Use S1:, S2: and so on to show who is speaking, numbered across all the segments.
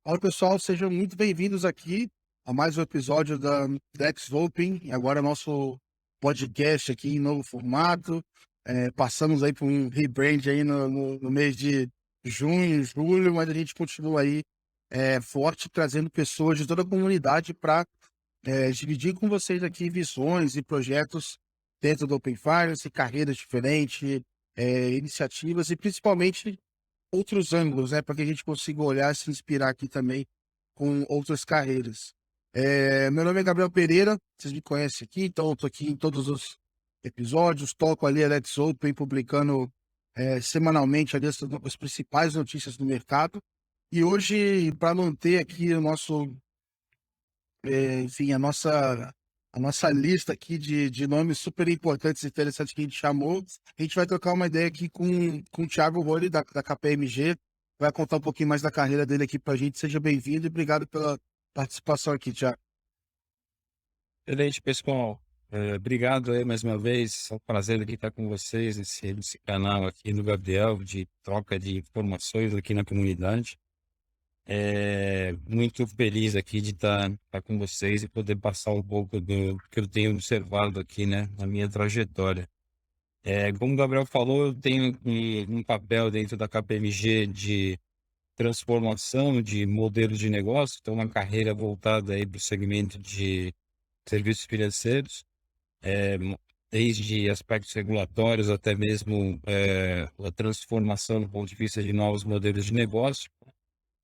S1: Olá, pessoal, sejam muito bem-vindos aqui a mais um episódio da Dex Open. E agora nosso podcast aqui em novo formato. Passamos aí por um rebrand aí no mês de junho, julho, mas a gente continua aí forte, trazendo pessoas de toda a comunidade para dividir com vocês aqui visões e projetos dentro do Open Finance, carreiras diferentes, iniciativas e principalmente outros ângulos, né, para que a gente consiga olhar e se inspirar aqui também com outras carreiras. Meu nome é Gabriel Pereira, vocês me conhecem aqui, então eu estou aqui em todos os episódios, toco ali a Let's Open, publicando semanalmente ali as principais notícias do mercado. E hoje, para manter aqui o nosso, enfim, a nossa lista aqui de nomes super importantes e interessantes que a gente chamou, a gente vai trocar uma ideia aqui com o Thiago Roli, da KPMG, vai contar um pouquinho mais da carreira dele aqui para a gente. Seja bem-vindo e obrigado pela participação aqui, Thiago.
S2: Excelente, pessoal. Obrigado aí mais uma vez. É um prazer aqui estar com vocês nesse canal aqui do Gabriel, de troca de informações aqui na comunidade. Muito feliz aqui de estar com vocês e poder passar um pouco do que eu tenho observado aqui, né, na minha trajetória. Como o Gabriel falou, eu tenho um papel dentro da KPMG de transformação de modelos de negócio, então uma carreira voltada aí para o segmento de serviços financeiros, desde aspectos regulatórios até mesmo a transformação do ponto de vista de novos modelos de negócio.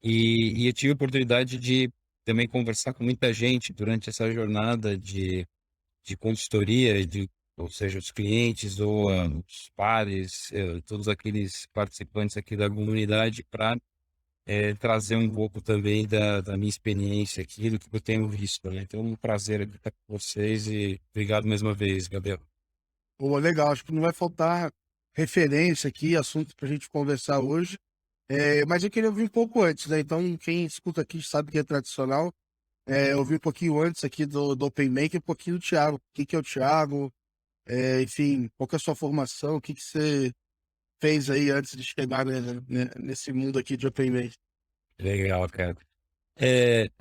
S2: E eu tive a oportunidade de também conversar com muita gente durante essa jornada de consultoria, ou seja, os clientes ou os pares, todos aqueles participantes aqui da comunidade para trazer um pouco também da minha experiência aqui, do que eu tenho visto, né? Então, é um prazer aqui estar com vocês e obrigado mais uma vez, Gabriel.
S1: Pô, legal, acho que não vai faltar referência aqui, assunto para a gente conversar hoje. Mas eu queria ouvir um pouco antes, né? Então, quem escuta aqui sabe que é tradicional. Ouvir um pouquinho antes aqui do Open Maker, um pouquinho do Thiago. O que que é o Thiago? Enfim, qual que é a sua formação? O que que você fez aí antes de chegar, né, nesse mundo aqui de Open Maker?
S2: Legal, cara.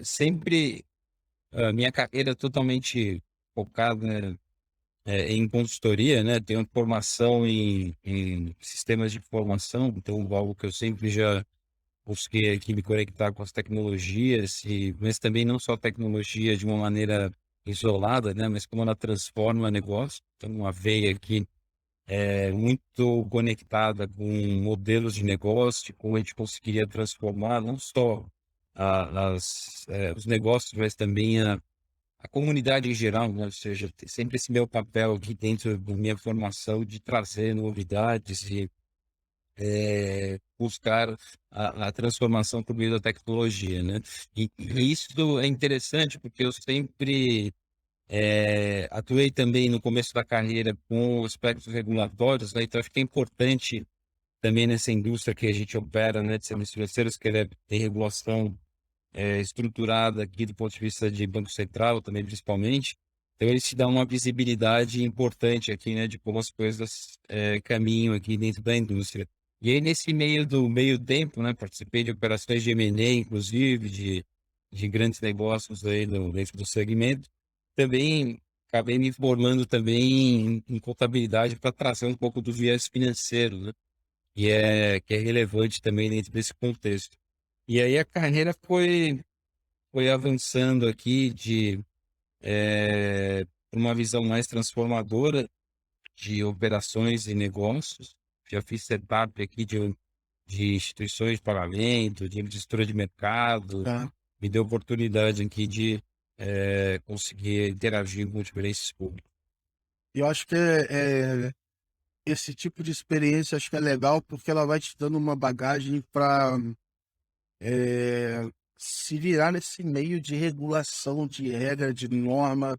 S2: Sempre a minha carreira é totalmente focada, né, em consultoria, né? Tenho formação em sistemas de informação, então algo que eu sempre já busquei aqui me conectar com as tecnologias, mas também não só tecnologia de uma maneira isolada, né? Mas como ela transforma negócio. Então, uma veia aqui muito conectada com modelos de negócio, de como a gente conseguiria transformar não só os negócios, mas também a comunidade em geral, né? Ou seja, tem sempre esse meu papel aqui dentro da minha formação de trazer novidades e buscar a transformação por meio da tecnologia, né? E isso é interessante porque eu sempre atuei também no começo da carreira com aspectos regulatórios, né? Então acho que é importante também nessa indústria que a gente opera, né, de serviços financeiros, que tem regulação estruturada aqui do ponto de vista de Banco Central também, principalmente. Então, ele te dá uma visibilidade importante aqui, né, de como as coisas caminham aqui dentro da indústria. E aí, nesse meio tempo, né, participei de operações de M&A, inclusive, de grandes negócios aí dentro do segmento. Também acabei me formando também em contabilidade para trazer um pouco do viés financeiro, né, que é relevante também dentro desse contexto. E aí a carreira foi avançando aqui pra uma visão mais transformadora de operações e negócios. Já fiz setup aqui de instituições de pagamento, de estrutura de mercado,
S1: Tá?
S2: me deu oportunidade aqui de conseguir interagir com diferentes públicos.
S1: E eu acho que esse tipo de experiência acho que é legal porque ela vai te dando uma bagagem para se virar nesse meio de regulação, de regra, de norma,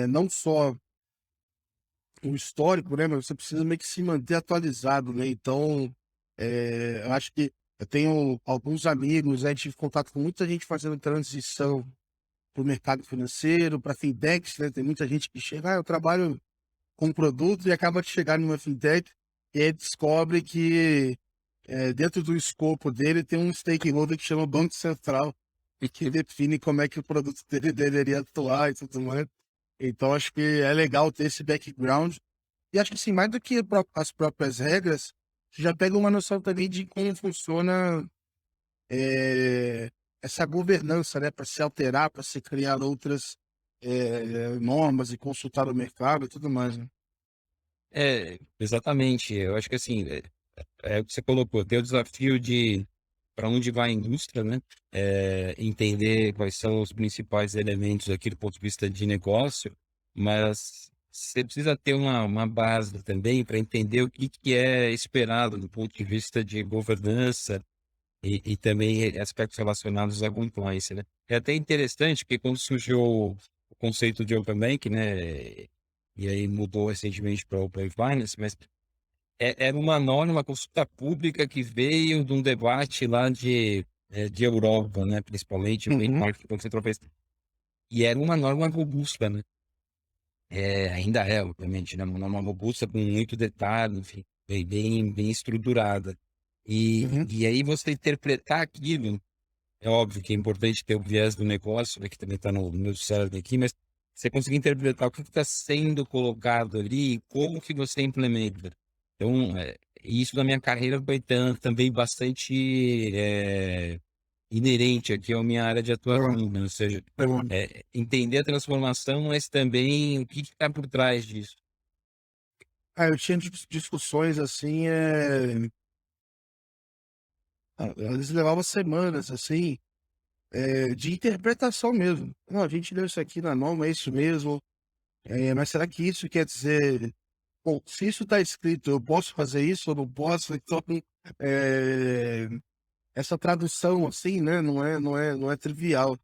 S1: não só o histórico, né? Mas você precisa meio que se manter atualizado, né? Então, eu acho que eu tenho alguns amigos, né? Tive contato com muita gente fazendo transição para o mercado financeiro, para fintechs, né? Tem muita gente que chega, eu trabalho com um produto e acaba de chegar numa fintech e aí descobre que dentro do escopo dele, tem um stakeholder que chama Banco Central e que define como é que o produto dele deveria atuar e tudo mais. Então, acho que é legal ter esse background. E acho que, assim, mais do que as próprias regras, você já pega uma noção também de como funciona é, essa governança, né? Para se alterar, para se criar outras normas e consultar o mercado e tudo mais, né?
S2: Exatamente. Eu acho que assim, é o que você colocou, tem o desafio de para onde vai a indústria, né? Entender quais são os principais elementos aqui do ponto de vista de negócio, mas você precisa ter uma base também para entender o que é esperado do ponto de vista de governança e também aspectos relacionados à compliance, né? É até interessante que quando surgiu o conceito de Open Bank, né? E aí mudou recentemente para Open Finance, mas era uma norma, uma consulta pública que veio de um debate lá de Europa, né? Principalmente, o
S1: Uhum.
S2: benchmark que o Banco Central fez. E era uma norma robusta, né? Ainda é, obviamente, né? Uma norma robusta com muito detalhe, enfim, bem estruturada.
S1: Uhum.
S2: E aí você interpretar aquilo, é óbvio que é importante ter o viés do negócio, né, que também está no meu cérebro aqui, mas você conseguir interpretar o que está sendo colocado ali e como que você implementa. Então, isso na minha carreira foi também bastante inerente aqui à minha área de
S1: Legal,
S2: atuação, né? Ou seja,
S1: legal.
S2: entender a transformação, mas também o que está por trás disso.
S1: Eu tinha discussões assim, às vezes levava semanas, assim, de interpretação mesmo. Não, a gente leu isso aqui na norma, é isso mesmo. Mas será que isso quer dizer? Bom, se isso está escrito, eu posso fazer isso ou não posso? Então, é, essa tradução, assim, né, não é trivial.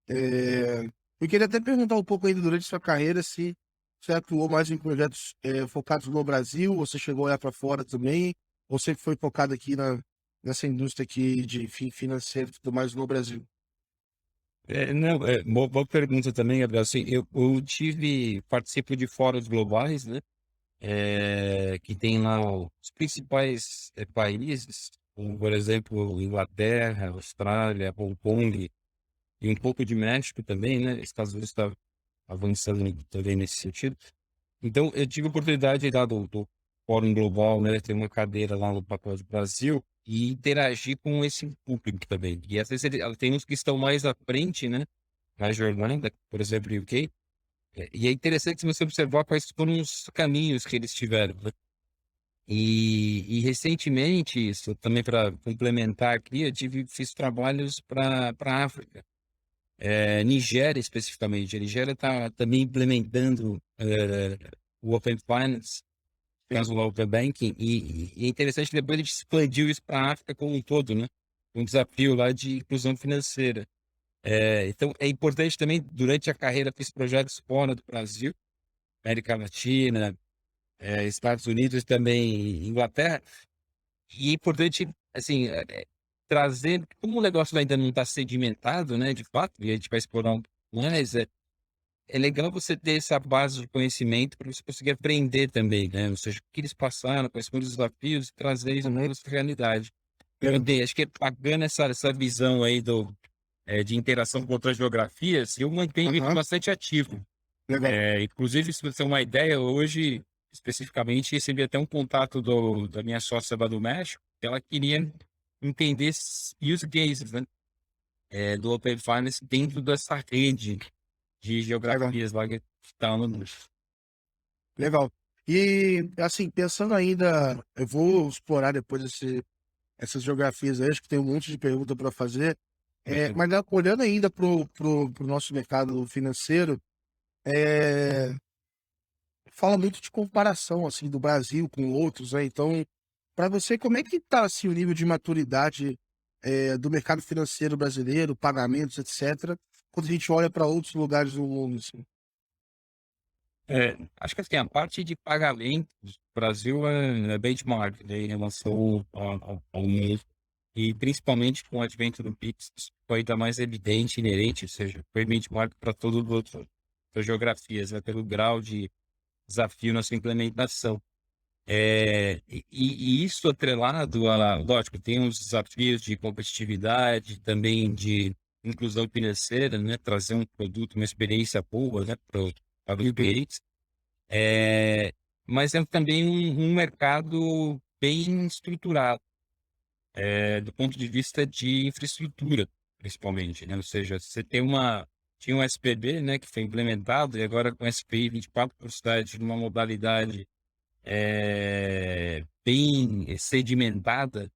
S1: É, eu queria até perguntar um pouco ainda durante sua carreira se você atuou mais em projetos focados no Brasil, ou você chegou a olhar para fora também, ou sempre foi focado aqui nessa indústria aqui de financeiro e tudo mais no Brasil?
S2: Não, boa pergunta também, Gabriel. Assim, eu participo de fóruns globais, né? Que tem lá os principais países, como, por exemplo, Inglaterra, Austrália, Hong Kong e um pouco de México também, né? Estados Unidos está avançando também nesse sentido. Então, eu tive a oportunidade lá do Fórum Global, né? Ter uma cadeira lá no Papel do Brasil e interagir com esse público também. E às vezes tem uns que estão mais à frente, né? Na jornada, por exemplo, UK. E é interessante se você observar quais foram os caminhos que eles tiveram, né? E recentemente, isso também para complementar aqui, fiz trabalhos para a África. Nigéria especificamente. A Nigéria está também implementando o Open Finance, caso o Open Banking, e é interessante que depois a gente expandiu isso para a África como um todo, né? Um desafio lá de inclusão financeira. Então, é importante também, durante a carreira, fiz projetos fora do Brasil, América Latina, Estados Unidos também, Inglaterra, e é importante, assim, trazer, como o negócio ainda não está sedimentado, né, de fato, e a gente vai explorar um pouco mais, é legal você ter essa base de conhecimento para você conseguir aprender também, né? Ou seja, o que eles passaram, quais foram os desafios, e trazer isso para a
S1: Uhum.
S2: nossa realidade. Acho que é bacana essa visão aí de interação com outras geografias, eu mantenho isso
S1: Aham,
S2: bastante ativo.
S1: legal.
S2: Inclusive, se você tem uma ideia, hoje, especificamente, recebi até um contato da minha sócia lá do México, que ela queria entender use cases, né? Do Open Finance dentro dessa rede de
S1: Legal.
S2: geografias lá que está no.
S1: Legal. E, assim, pensando ainda, eu vou explorar depois essas geografias aí, acho que tem um monte de pergunta para fazer. Mas olhando ainda pro nosso mercado financeiro, é, fala muito de comparação, assim, do Brasil com outros, né? Então, para você, como é que tá, assim, o nível de maturidade, do mercado financeiro brasileiro, pagamentos, etc., quando a gente olha para outros lugares do mundo, assim?
S2: Acho que assim, a parte de pagamentos, o Brasil é benchmark, né, em relação ao mundo, e principalmente com o advento do Pix, isso foi ainda mais evidente, inerente, ou seja, foi benchmark para todas as outras geografias, né, pelo grau de desafio na sua implementação. E isso atrelado lógico, tem os desafios de competitividade, também de inclusão financeira, né? Trazer um produto, uma experiência boa, né? Para os clientes. É, mas é também um mercado bem estruturado, do ponto de vista de infraestrutura, principalmente, né? Ou seja, você tinha um SPB, né? Que foi implementado, e agora com SPI 24 por cidade, numa modalidade bem sedimentada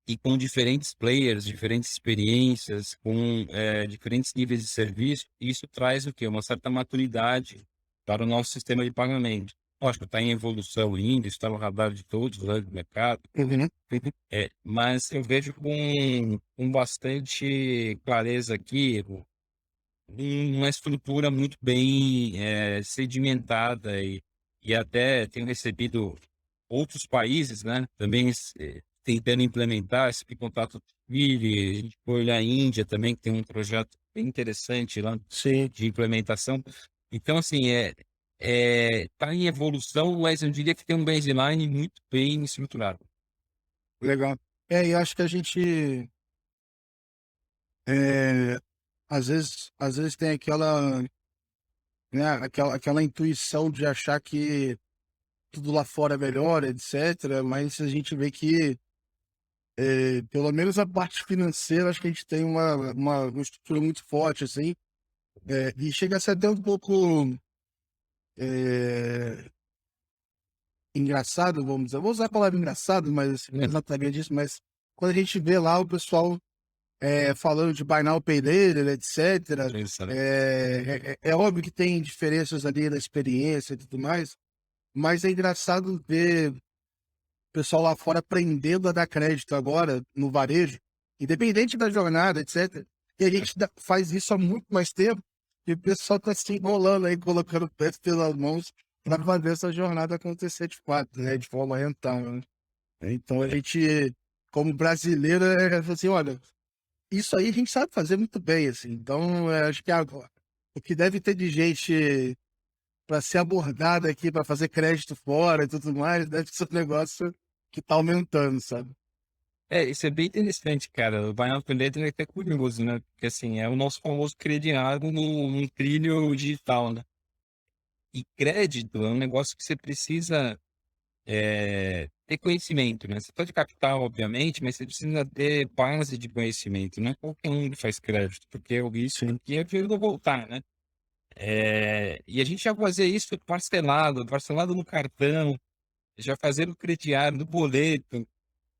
S2: e com diferentes players, diferentes experiências, com diferentes níveis de serviço, isso traz o quê? Uma certa maturidade para o nosso sistema de pagamento. Lógico, está em evolução ainda, está no radar de todos, né, do mercado,
S1: Uhum.
S2: mas eu vejo com bastante clareza aqui uma estrutura muito bem sedimentada e até tenho recebido outros países, né, também tentando implementar esse contato Chile, a gente foi olhar a Índia também, que tem um projeto bem interessante lá
S1: Sim,
S2: de implementação. Então, assim, tá em evolução, mas eu diria que tem um baseline muito bem estruturado.
S1: legal. E acho que a gente, é, às vezes tem aquela, né, aquela intuição de achar que tudo lá fora é melhor, etc. Mas a gente vê que, pelo menos a parte financeira, acho que a gente tem uma estrutura muito forte, assim, e chega a ser até um pouco é, engraçado, vamos dizer. Eu vou usar a palavra engraçado, mas assim, não é exatamente disso, mas quando a gente vê lá o pessoal falando de Buy Now, Pay Later, etc.,
S2: Isso, né?
S1: é óbvio que tem diferenças ali na experiência e tudo mais, mas é engraçado ver o pessoal lá fora aprendendo a dar crédito agora no varejo, independente da jornada, etc. E a gente faz isso há muito mais tempo e o pessoal está se enrolando aí, colocando o pé pelas mãos para fazer essa jornada acontecer de fato, né, de forma rentável, né? Então a gente, como brasileiro, assim, olha, isso aí a gente sabe fazer muito bem, assim. Então, acho que agora, o que deve ter de gente para ser abordada aqui, para fazer crédito fora e tudo mais, deve ser um negócio que tá aumentando, sabe?
S2: Isso é bem interessante, cara. O Buy Now Pay Later é até curioso, né? Porque, assim, é o nosso famoso crediário num trilho digital, né? E crédito é um negócio que você precisa ter conhecimento, né? Você pode captar, obviamente, mas você precisa ter base de conhecimento. Não é qualquer um que faz crédito, porque o risco
S1: Sim.
S2: aqui é de não voltar, né? E a gente já fazia isso parcelado no cartão, já fazendo crediário, no boleto.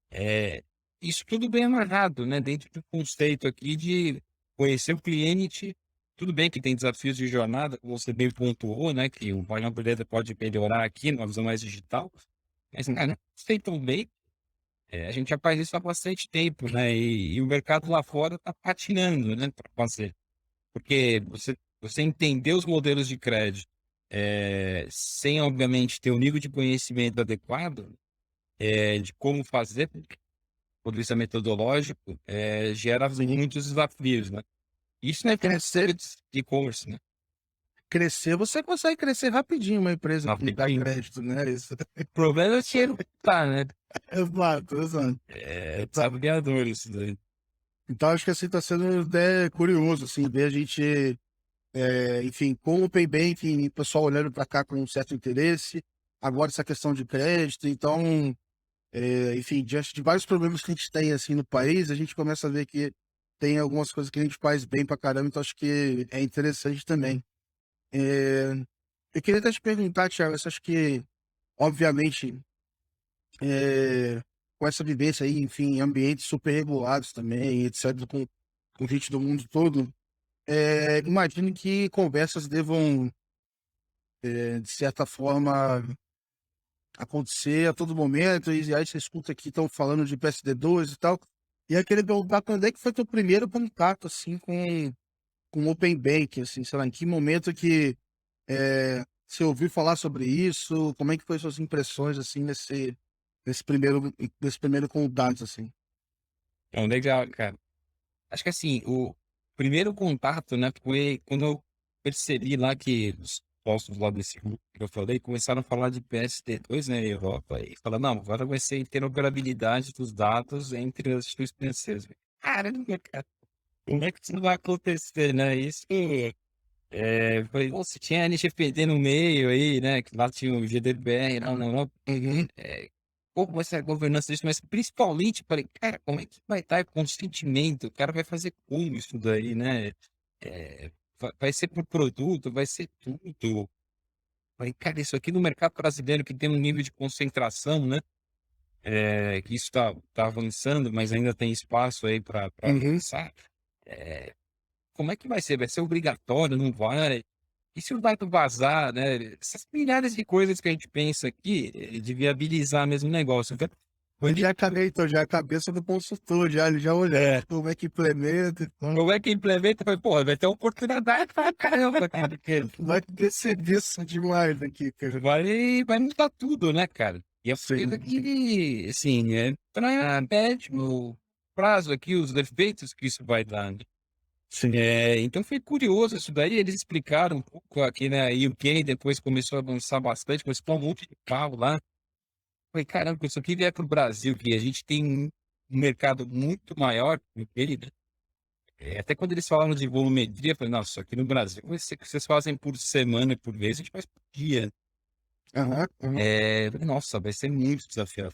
S2: É, isso tudo bem amarrado, né? Dentro do conceito aqui de conhecer o cliente. Tudo bem que tem desafios de jornada, como você bem pontuou, né? Que o Buy Now Pay Later pode melhorar aqui numa visão mais digital. Mas, cara, sei tão bem, a gente já faz isso há bastante tempo, né? E o mercado lá fora está patinando, né? Para fazer. Porque você entender os modelos de crédito, sem, obviamente, ter o nível de conhecimento adequado, de como fazer, do ponto de vista metodológico, gera
S1: Sim.
S2: muitos desafios, né? Isso não é
S1: Crescer,
S2: de e-commerce, né?
S1: crescer, você consegue crescer rapidinho uma empresa que dá
S2: Rapidinho.
S1: crédito, né? Isso.
S2: O problema é o dinheiro que tá, né?
S1: Exato, exato.
S2: É
S1: Tá.
S2: desafiador isso daí.
S1: Então, acho que assim está sendo até curioso, assim, ver a gente, enfim, com o Paybank, enfim, o pessoal olhando para cá com um certo interesse. Agora, essa questão de crédito. Então, enfim, diante de vários problemas que a gente tem assim no país, a gente começa a ver que tem algumas coisas que a gente faz bem pra caramba, então acho que é interessante também. É, eu queria até te perguntar, Thiago, você acha que, obviamente, com essa vivência aí, enfim, em ambientes super regulados também, etc., com gente do mundo todo, imagino que conversas devam, de certa forma, acontecer a todo momento, e aí você escuta aqui, estão falando de PSD2 e tal. E aí eu queria perguntar quando é que foi teu primeiro contato, assim, com o Open Bank, assim, sei lá, em que momento que você ouviu falar sobre isso, como é que foi suas impressões, assim, nesse primeiro contato, assim?
S2: Então, legal, cara. Acho que assim, o primeiro contato, né, foi quando eu percebi lá que postos lá desse grupo que eu falei, começaram a falar de PSD2 na Europa e falaram, não, agora vai ser interoperabilidade dos dados entre as instituições francesas. Caramba, cara, como é que isso vai acontecer, né? Isso, falei, você tinha LGPD no meio aí, né? Que lá tinha o GDPR, não.
S1: Uhum.
S2: Como vai ser a governança disso? Mas principalmente, falei, cara, como é que vai estar o consentimento? O cara vai fazer como isso daí, né? Vai ser por produto, vai ser tudo. Falei, cara, isso aqui no mercado brasileiro que tem um nível de concentração, né? Que isso tá avançando, mas ainda tem espaço aí para
S1: Uhum.
S2: avançar. Como é que vai ser? Vai ser obrigatório? Não vai? E se o dado vazar, né? Essas milhares de coisas que a gente pensa aqui, de viabilizar mesmo o negócio. Então,
S1: Eu
S2: foi
S1: já acabei, então, já é a cabeça do consultor, já, ele já olhou
S2: é,
S1: como é que implementa, então,
S2: como é que implementa? Falei, pô, vai ter oportunidade pra caramba, cara, porque
S1: vai ter serviço demais aqui, cara.
S2: vai mudar tudo, né, cara? E é uma coisa
S1: Sim,
S2: que, assim, pra médio prazo aqui, os efeitos que isso vai dar, né?
S1: sim.
S2: Então foi curioso isso daí, eles explicaram um pouco aqui, né, a UK depois começou a avançar bastante, começou a um monte de carro lá. Falei, caramba, isso aqui vier para o Brasil, que a gente tem um mercado muito maior que ele, né? Até quando eles falaram de volumetria, eu falei, nossa, aqui no Brasil, o que vocês fazem por semana, por mês, a gente faz por dia.
S1: Aham, aham.
S2: Falei, nossa, vai ser muito desafiador.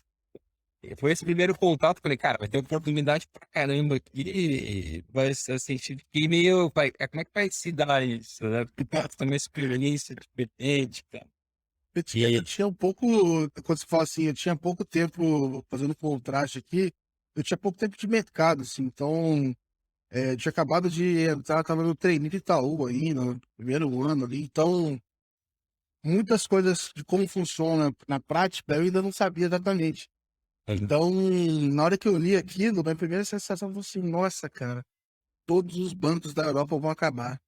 S2: Foi esse primeiro contato, falei, cara, vai ter oportunidade pra caramba aqui, vai ser assim, fiquei meio, como é que vai se dar isso, né? Porque pô, foi uma experiência diferente, cara. E
S1: Eu
S2: aí,
S1: tinha um pouco, quando você fala assim, eu tinha pouco tempo fazendo contraste aqui, eu tinha pouco tempo de mercado, assim, então, eu tinha acabado de entrar, tava no trainee de Itaú ainda, no primeiro ano ali, então, muitas coisas de como funciona na prática, eu ainda não sabia exatamente. Então, na hora que eu li aquilo, minha primeira sensação foi assim, nossa, cara, todos os bancos da Europa vão acabar.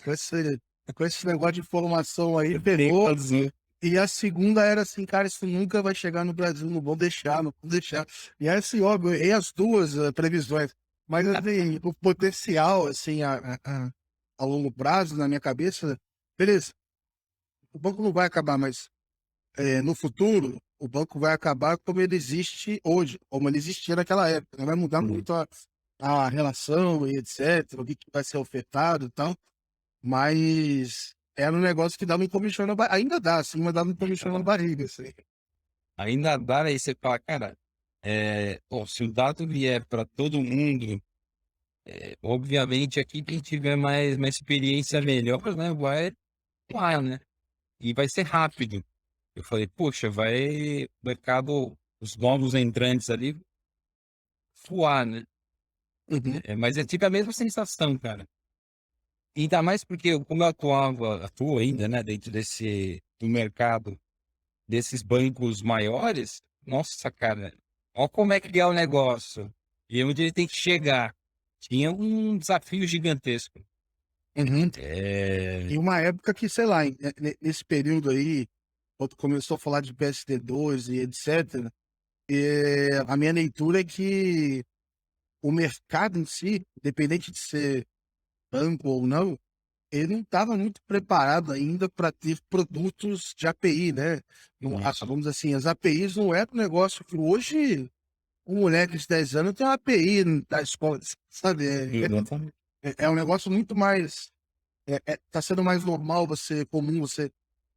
S1: Com esse, com esse negócio de informação aí,
S2: tem que
S1: pegou.
S2: fazer.
S1: E a segunda era assim, cara, isso nunca vai chegar no Brasil, não vão deixar, não vão deixar. E aí, assim, óbvio, e as duas previsões. Mas, assim, o potencial, assim, a longo prazo, na minha cabeça, beleza, o banco não vai acabar, mas no futuro, o banco vai acabar como ele existe hoje, como ele existia naquela época. Não vai mudar muito a relação e etc., o que que vai ser ofertado e tal. Mas era um negócio que dava um encomichão na barriga. Ainda dá, assim, mas dava um encomichão na barriga, assim.
S2: Ainda dá, aí você fala, cara, bom, se o dado vier para todo mundo, obviamente aqui quem tiver uma experiência melhor, né, vai, né? E vai ser rápido. Eu falei, poxa, vai o mercado, os novos entrantes ali, voar, né?
S1: Uhum,
S2: Mas eu tive a mesma sensação, cara. Ainda mais porque como eu atuo ainda, né, dentro do mercado desses bancos maiores, nossa, cara, olha como é que é o negócio e onde ele tem que chegar. Tinha um desafio gigantesco.
S1: uhum.
S2: É,
S1: E uma época que, sei lá, nesse período aí, quando começou a falar de PSD2 e etc., a minha leitura é que o mercado em si, independente de ser banco ou não, ele não estava muito preparado ainda para ter produtos de API, né?
S2: isso.
S1: Vamos dizer assim, as APIs não é um negócio que hoje um moleque de 10 anos tem uma API da escola, sabe?
S2: Exatamente.
S1: É um negócio muito mais. Tá sendo mais normal comum você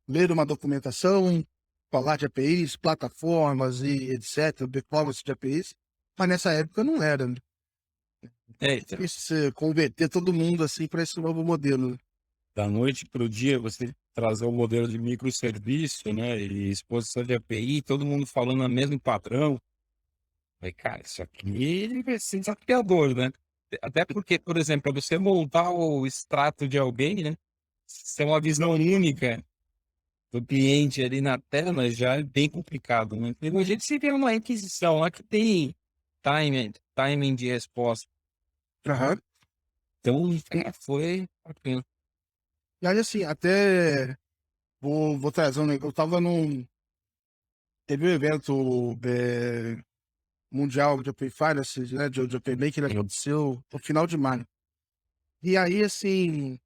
S1: ler uma documentação, falar de APIs, plataformas e etc., performance de APIs, mas nessa época não era, né?
S2: Então,
S1: Difícil você converter todo mundo assim para esse novo modelo, né?
S2: da noite para o dia, você trazer o modelo de microserviço, né, e exposição de API, todo mundo falando o mesmo padrão. Falei, cara, isso aqui vai ser desafiador, né? Até porque, por exemplo, para você montar o extrato de alguém, né? Se é uma visão única do cliente ali na tela, já é bem complicado, né? Imagina se vier uma requisição lá que tem timing de resposta.
S1: Aham.
S2: Então, foi bacana.
S1: E aí, assim, até vou trazer um negócio. Eu tava num. Teve um evento mundial de Open Finance, né? De Open Banking, que aconteceu no final de maio. E aí, assim,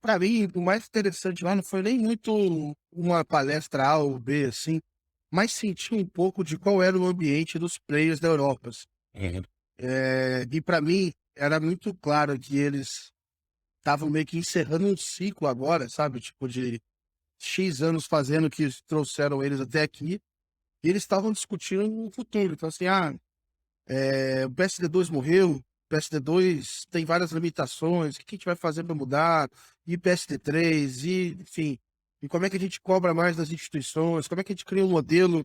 S1: para mim, o mais interessante lá não foi nem muito uma palestra A ou B, assim, mas senti um pouco de qual era o ambiente dos players da Europa. Assim.
S2: Uhum.
S1: E para mim, era muito claro que eles estavam meio que encerrando um ciclo agora, sabe? Tipo, de X anos fazendo o que trouxeram eles até aqui, e eles estavam discutindo o futuro. Então, assim, o PSD2 morreu, o PSD2 tem várias limitações, o que a gente vai fazer para mudar? E PSD3, e, enfim, e como é que a gente cobra mais das instituições? Como é que a gente cria um modelo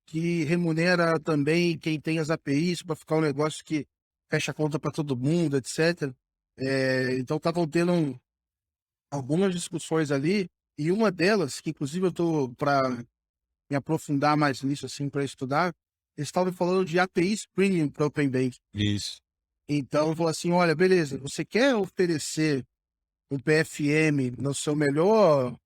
S1: que remunera também quem tem as APIs para ficar um negócio que fecha a conta para todo mundo, etc. Então, estavam tendo algumas discussões ali, e uma delas, que inclusive eu estou para me aprofundar mais nisso, assim, para estudar, eles estavam falando de APIs Premium para Open Bank.
S2: Isso.
S1: Então, falou assim: olha, beleza, você quer oferecer um PFM no seu melhor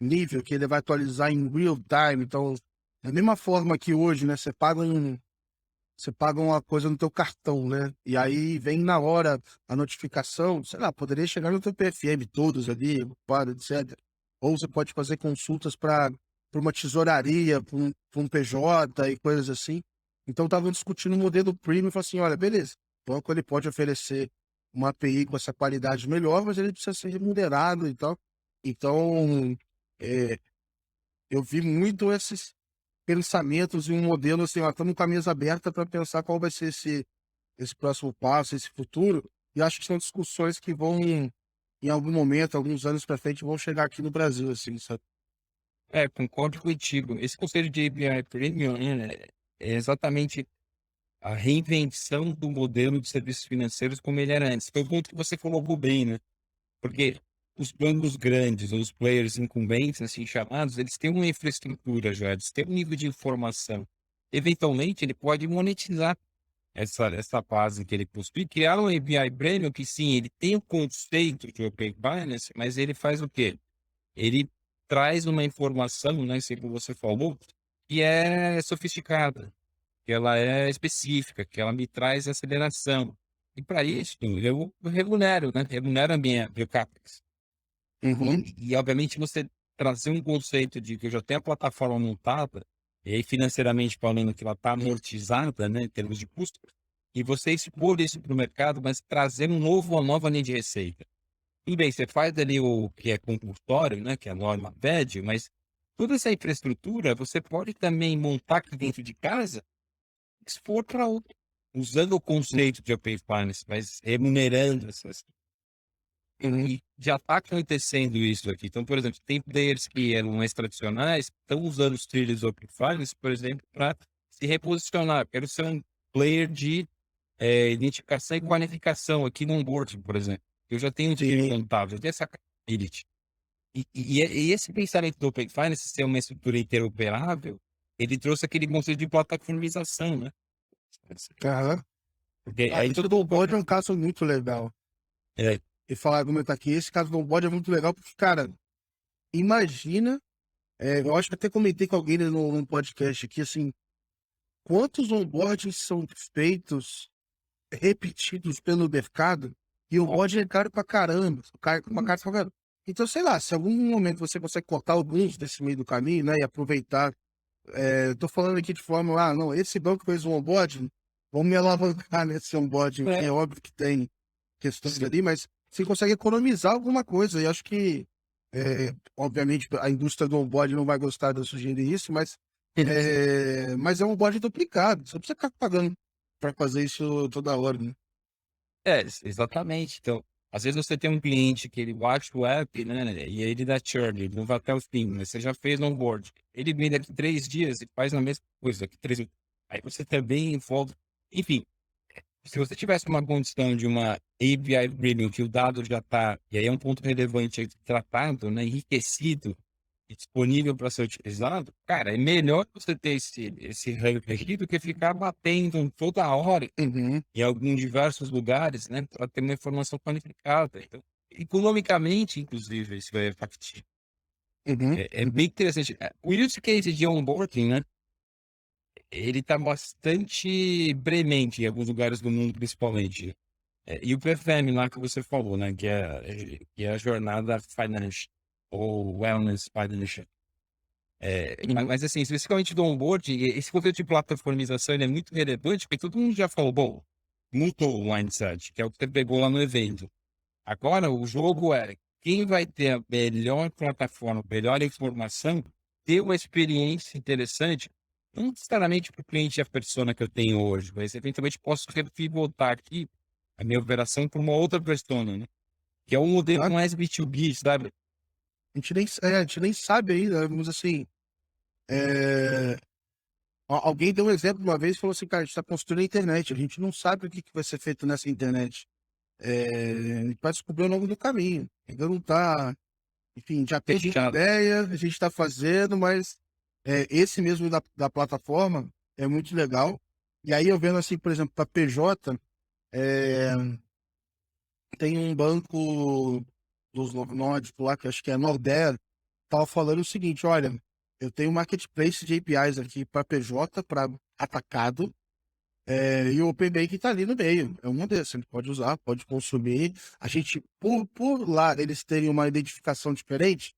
S1: nível, que ele vai atualizar em real time. Então, da mesma forma que hoje, né, você paga uma coisa no teu cartão, né? E aí vem na hora a notificação, sei lá, poderia chegar no teu PFM todos ali, para, etc. Ou você pode fazer consultas para uma tesouraria, para um PJ e coisas assim. Então, estavam discutindo o modelo premium e falou assim: olha, beleza, o banco ele pode oferecer uma API com essa qualidade melhor, mas ele precisa ser remunerado e tal. Então, é, eu vi muito esses pensamentos e um modelo assim, ó, estamos com a mesa aberta para pensar qual vai ser esse próximo passo, esse futuro, e acho que são discussões que vão, em algum momento, alguns anos para frente, vão chegar aqui no Brasil, assim, sabe?
S2: Concordo contigo. Esse conceito de API Premium, né, é exatamente a reinvenção do modelo de serviços financeiros como ele era antes. Foi o ponto que você colocou bem, né? Porque os bancos grandes, ou os players incumbentes, assim chamados, eles têm uma infraestrutura já, eles têm um nível de informação. Eventualmente, ele pode monetizar essa base que ele possui, criar um API Premium que sim, ele tem o conceito de Open Finance, mas ele faz o quê? Ele traz uma informação, né, assim como você falou, que é sofisticada, que ela é específica, que ela me traz aceleração. E para isso, eu remunero, né? Remunero a minha meu CAPEX.
S1: Uhum.
S2: Obviamente, você trazer um conceito de que eu já tenho a plataforma montada, e aí financeiramente falando que ela está amortizada, né, em termos de custo, e você expor isso para o mercado, mas trazer uma nova linha de receita. Tudo bem, você faz ali o que é compulsório, né, que é a norma pede, mas toda essa infraestrutura você pode também montar aqui dentro de casa e expor para outro, usando o conceito de Open Finance, mas remunerando essas.
S1: Uhum.
S2: E já está acontecendo isso aqui. Então, por exemplo, tem players que eram mais tradicionais, estão usando os trilhos Open Finance, por exemplo, para se reposicionar. Quero ser um player de identificação e qualificação aqui no onboarding, por exemplo. Eu já tenho um time
S1: Sim.
S2: contábil, eu tenho essa capability. E esse pensamento do Open Finance ser uma estrutura interoperável, ele trouxe aquele conceito de plataformização, né?
S1: Aham.
S2: Porque aí
S1: Isso
S2: todo
S1: do
S2: mundo pode.
S1: bode é um caso muito legal.
S2: É,
S1: E falar, argumentar aqui, esse caso do bode é muito legal, porque, cara, imagina, eu acho que até comentei com alguém no podcast aqui, assim, quantos onboardings são feitos repetidos pelo mercado e o bode é caro pra caramba. Uma cara pra caramba. Então, sei lá, se em algum momento você consegue cortar alguns desse meio do caminho, né, e aproveitar. Tô falando aqui de forma, não, esse banco fez um onboarding, vamos me alavancar nesse onboarding, que
S2: é,
S1: é óbvio que tem questões ali, mas você consegue economizar alguma coisa. E acho que, obviamente, a indústria do onboarding não vai gostar de eu sugerir isso, mas é um onboarding duplicado. Você não precisa ficar pagando para fazer isso toda hora, né?
S2: exatamente. Então, às vezes você tem um cliente que ele baixa o app, né, e aí ele dá churn, ele não vai até o fim, mas você já fez no onboard. Ele vem daqui 3 dias e faz a mesma coisa, daqui 3 dias. Aí você também envolve. Enfim, se você tivesse uma condição de uma API Premium, que o dado já está, e aí é um ponto relevante aí, tratado, né, enriquecido e disponível para ser utilizado, cara, é melhor você ter esse hub aqui do que ficar batendo toda hora
S1: Uhum,
S2: em alguns diversos lugares, né, para ter uma informação qualificada. Então, economicamente, inclusive, isso é factível.
S1: uhum,
S2: É bem interessante. O use case de onboarding, né, ele está bastante premente em alguns lugares do mundo, principalmente. E o PFM lá que você falou, né? Que é a jornada financial ou wellness financial. Mas assim, especificamente do onboard, esse conceito de plataformização ele é muito relevante, porque todo mundo já falou, bom, mudou o mindset, que é o que você pegou lá no evento. Agora, o jogo é quem vai ter a melhor plataforma, a melhor informação, ter uma experiência interessante, não necessariamente para o cliente e a persona que eu tenho hoje, mas eventualmente posso pivotar aqui a minha operação para uma outra persona, né? Que é um modelo
S1: Tá?
S2: mais B2B, sabe?
S1: A gente nem sabe ainda, mas assim, é, alguém deu um exemplo uma vez e falou assim, cara, a gente está construindo a internet, a gente não sabe o que vai ser feito nessa internet. A gente vai descobrir ao longo do caminho. Ainda não está, enfim, já teve uma
S2: Fechado.
S1: ideia, a gente está fazendo, mas esse mesmo da plataforma é muito legal. E aí eu vendo assim, por exemplo, para PJ, é, tem um banco dos nórdicos lá, que acho que é Nordea, estava falando o seguinte, olha, eu tenho um marketplace de APIs aqui para PJ, para atacado, e o Open Banking está ali no meio. É uma dessas. Ele pode usar, pode consumir. A gente, por lá, eles terem uma identificação diferente,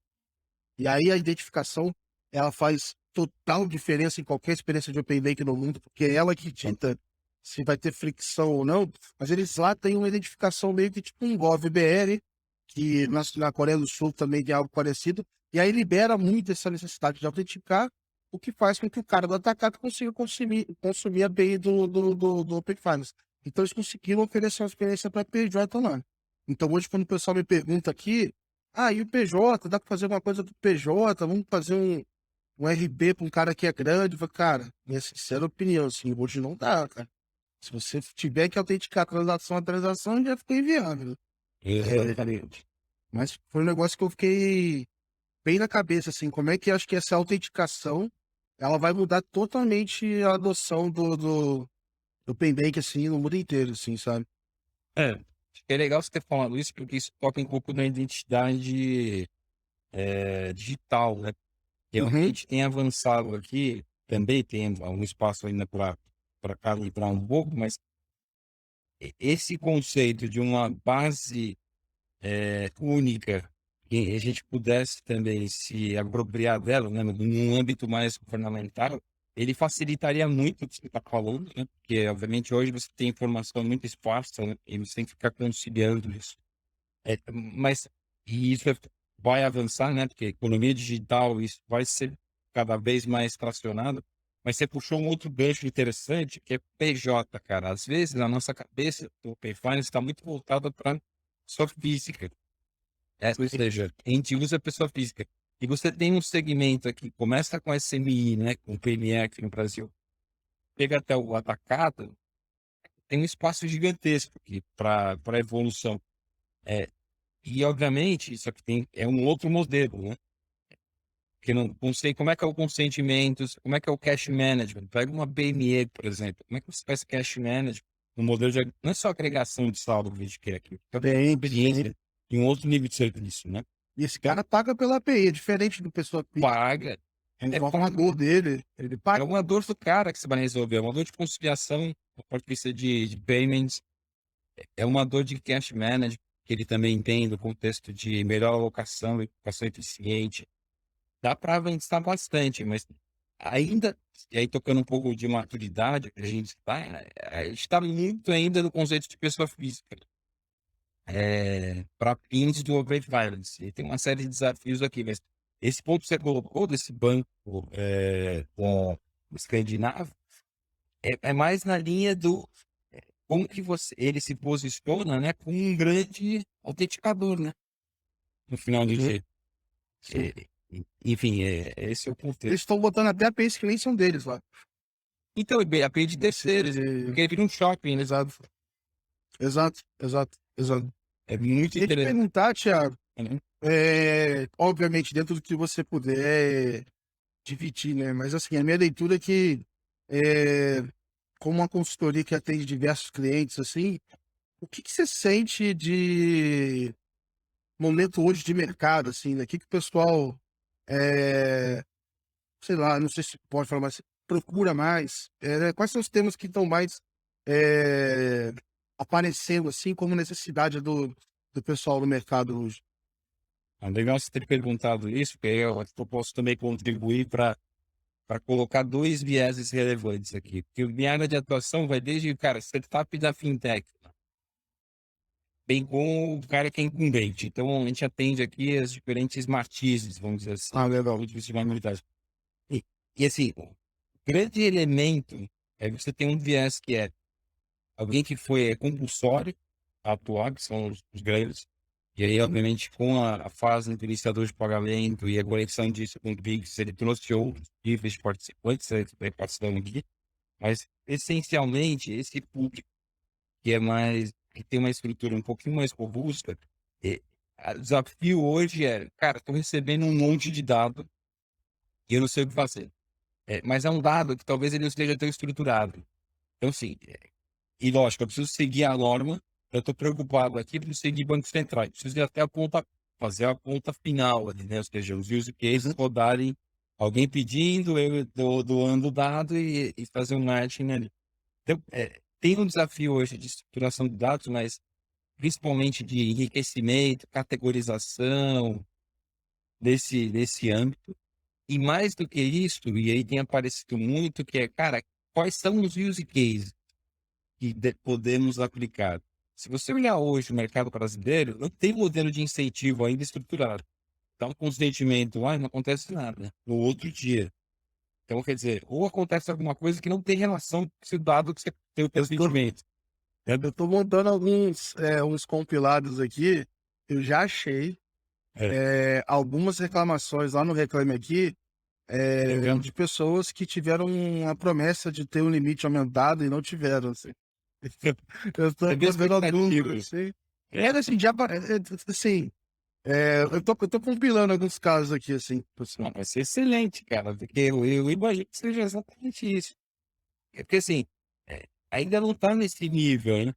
S1: e aí a identificação, ela faz total diferença em qualquer experiência de Open Banking no mundo, porque é ela que dita se vai ter fricção ou não. Mas eles lá têm uma identificação meio que tipo um GovBR, que na Coreia do Sul também tem algo parecido, e aí libera muito essa necessidade de autenticar, o que faz com que o cara do atacado consiga consumir a API do Open Finance. Então eles conseguiram oferecer uma experiência para PJ lá. Então hoje, quando o pessoal me pergunta aqui, e o PJ, dá para fazer uma coisa do PJ, vamos fazer um RB para um cara que é grande. Eu falo, cara, minha sincera opinião, assim, hoje não dá, cara. Se você tiver que autenticar transação a transação, já fica inviável. Mas foi um negócio que eu fiquei bem na cabeça, assim, como é que eu acho que essa autenticação, ela vai mudar totalmente a adoção do Paybank, assim, no mundo inteiro, assim, sabe?
S2: Acho que é legal você ter falado isso, porque isso toca um pouco na identidade digital, né? Que é onde a
S1: Uhum.
S2: gente tem avançado aqui, também tem um espaço ainda para calibrar um pouco, mas esse conceito de uma base única, que a gente pudesse também se apropriar dela, né, num âmbito mais governamental, ele facilitaria muito o que você está falando, né? Porque, obviamente, hoje você tem informação muito esparsa, né? E você tem que ficar conciliando isso. Mas e isso vai avançar, né? Porque a economia digital, isso vai ser cada vez mais tracionado. Mas você puxou um outro gancho interessante, que é PJ, cara. Às vezes, na nossa cabeça, o Open Finance está muito voltado para só física. Ou seja, a gente usa a pessoa física. E você tem um segmento aqui, começa com SMI, né? Com PME aqui no Brasil. Chega até o atacado, tem um espaço gigantesco aqui para evolução. É, e, obviamente, isso aqui é um outro modelo, né? Que não sei como é que é o consentimento, como é que é o cash management. Pega uma BME, por exemplo. Como é que você faz cash management no modelo de... Não é só agregação de saldo que a gente quer aqui. É
S1: Tem.
S2: experiência em um outro nível de serviço, né?
S1: E esse cara paga pela API, é diferente do pessoa física.
S2: Paga.
S1: É
S2: É,
S1: uma dor dele, ele
S2: é
S1: paga.
S2: uma dor do cara que você vai resolver. É uma dor de conciliação, do ponto de vista de payments. É uma dor de cash management, que ele também tem do contexto de melhor alocação, alocação eficiente. Dá para avançar bastante, mas ainda, e aí tocando um pouco de maturidade, que a gente está muito ainda no conceito de pessoa física, para fins do Open Violence. E tem uma série de desafios aqui, mas esse ponto que você colocou desse banco com escandinavo é mais na linha do como que ele se posiciona, né, como um grande autenticador, né, no final do
S1: Uhum.
S2: dia.
S1: Sim.
S2: Enfim, esse é o
S1: Eles
S2: contexto.
S1: estão botando até a API que nem são deles lá.
S2: Então, a API de terceiros, porque ele vira um shopping, né?
S1: Exato, exato, exato, exato.
S2: É muito
S1: Queria te
S2: interessante,
S1: perguntar, Thiago,
S2: né?
S1: obviamente, dentro do que você puder dividir, né? Mas assim, a minha leitura é que, é, como uma consultoria que atende diversos clientes, assim, o que você sente de momento hoje de mercado, assim, né? O que o pessoal, é, sei lá, não sei se pode falar, mas procura mais? Quais são os temas que estão mais aparecendo assim como necessidade do pessoal no mercado hoje?
S2: Legal você ter perguntado isso, porque aí eu acho que eu posso também contribuir para colocar dois vieses relevantes aqui. Porque minha área de atuação vai desde, cara, startup da fintech, bem com o cara que é incumbente. Então, a gente atende aqui as diferentes matizes, vamos dizer assim,
S1: Ah,
S2: do
S1: legal.
S2: ponto de vista de manualidade. E, e assim, o grande elemento é você ter um viés que é alguém que foi compulsório a atuar, que são os grandes, e aí, obviamente, com a fase do iniciador de pagamento e a conexão disso com o Pix, ele trouxe outros níveis de participantes, que vai participando aqui, mas essencialmente esse público que é mais, que tem uma estrutura um pouquinho mais robusta, e, o desafio hoje é, cara, estou recebendo um monte de dado e eu não sei o que fazer. Mas é um dado que talvez ele não esteja tão estruturado. Então, assim, e lógico, eu preciso seguir a norma. Eu estou preocupado aqui, preciso seguir bancos centrais. Preciso ir até a ponta, fazer a ponta final ali, né? Ou seja, os use cases
S1: Uhum.
S2: rodarem, alguém pedindo, eu doando o dado e fazer um matching ali. Então, tem um desafio hoje de estruturação de dados, mas principalmente de enriquecimento, categorização desse âmbito. E mais do que isso, e aí tem aparecido muito, que é, cara, quais são os use cases que podemos aplicar? Se você olhar hoje o mercado brasileiro, não tem modelo de incentivo ainda estruturado. Então, com sentimento, não acontece nada. No outro dia. Então, quer dizer, ou acontece alguma coisa que não tem relação com esse dado que você tem o
S1: Eu tô,
S2: sentimento. Né?
S1: eu tô montando alguns uns compilados aqui. Eu já achei
S2: É,
S1: algumas reclamações lá no Reclame Aqui
S2: entendeu?
S1: de pessoas que tiveram a promessa de ter um limite aumentado e não tiveram, assim. Eu
S2: Você
S1: tô
S2: vê
S1: fazendo alguns,
S2: expectativas.
S1: assim. Assim, assim, eu tô compilando alguns casos aqui, assim,
S2: Não,
S1: pessoal.
S2: vai ser excelente, cara, porque eu imagino que seja exatamente isso. Porque assim, ainda não está nesse nível, né?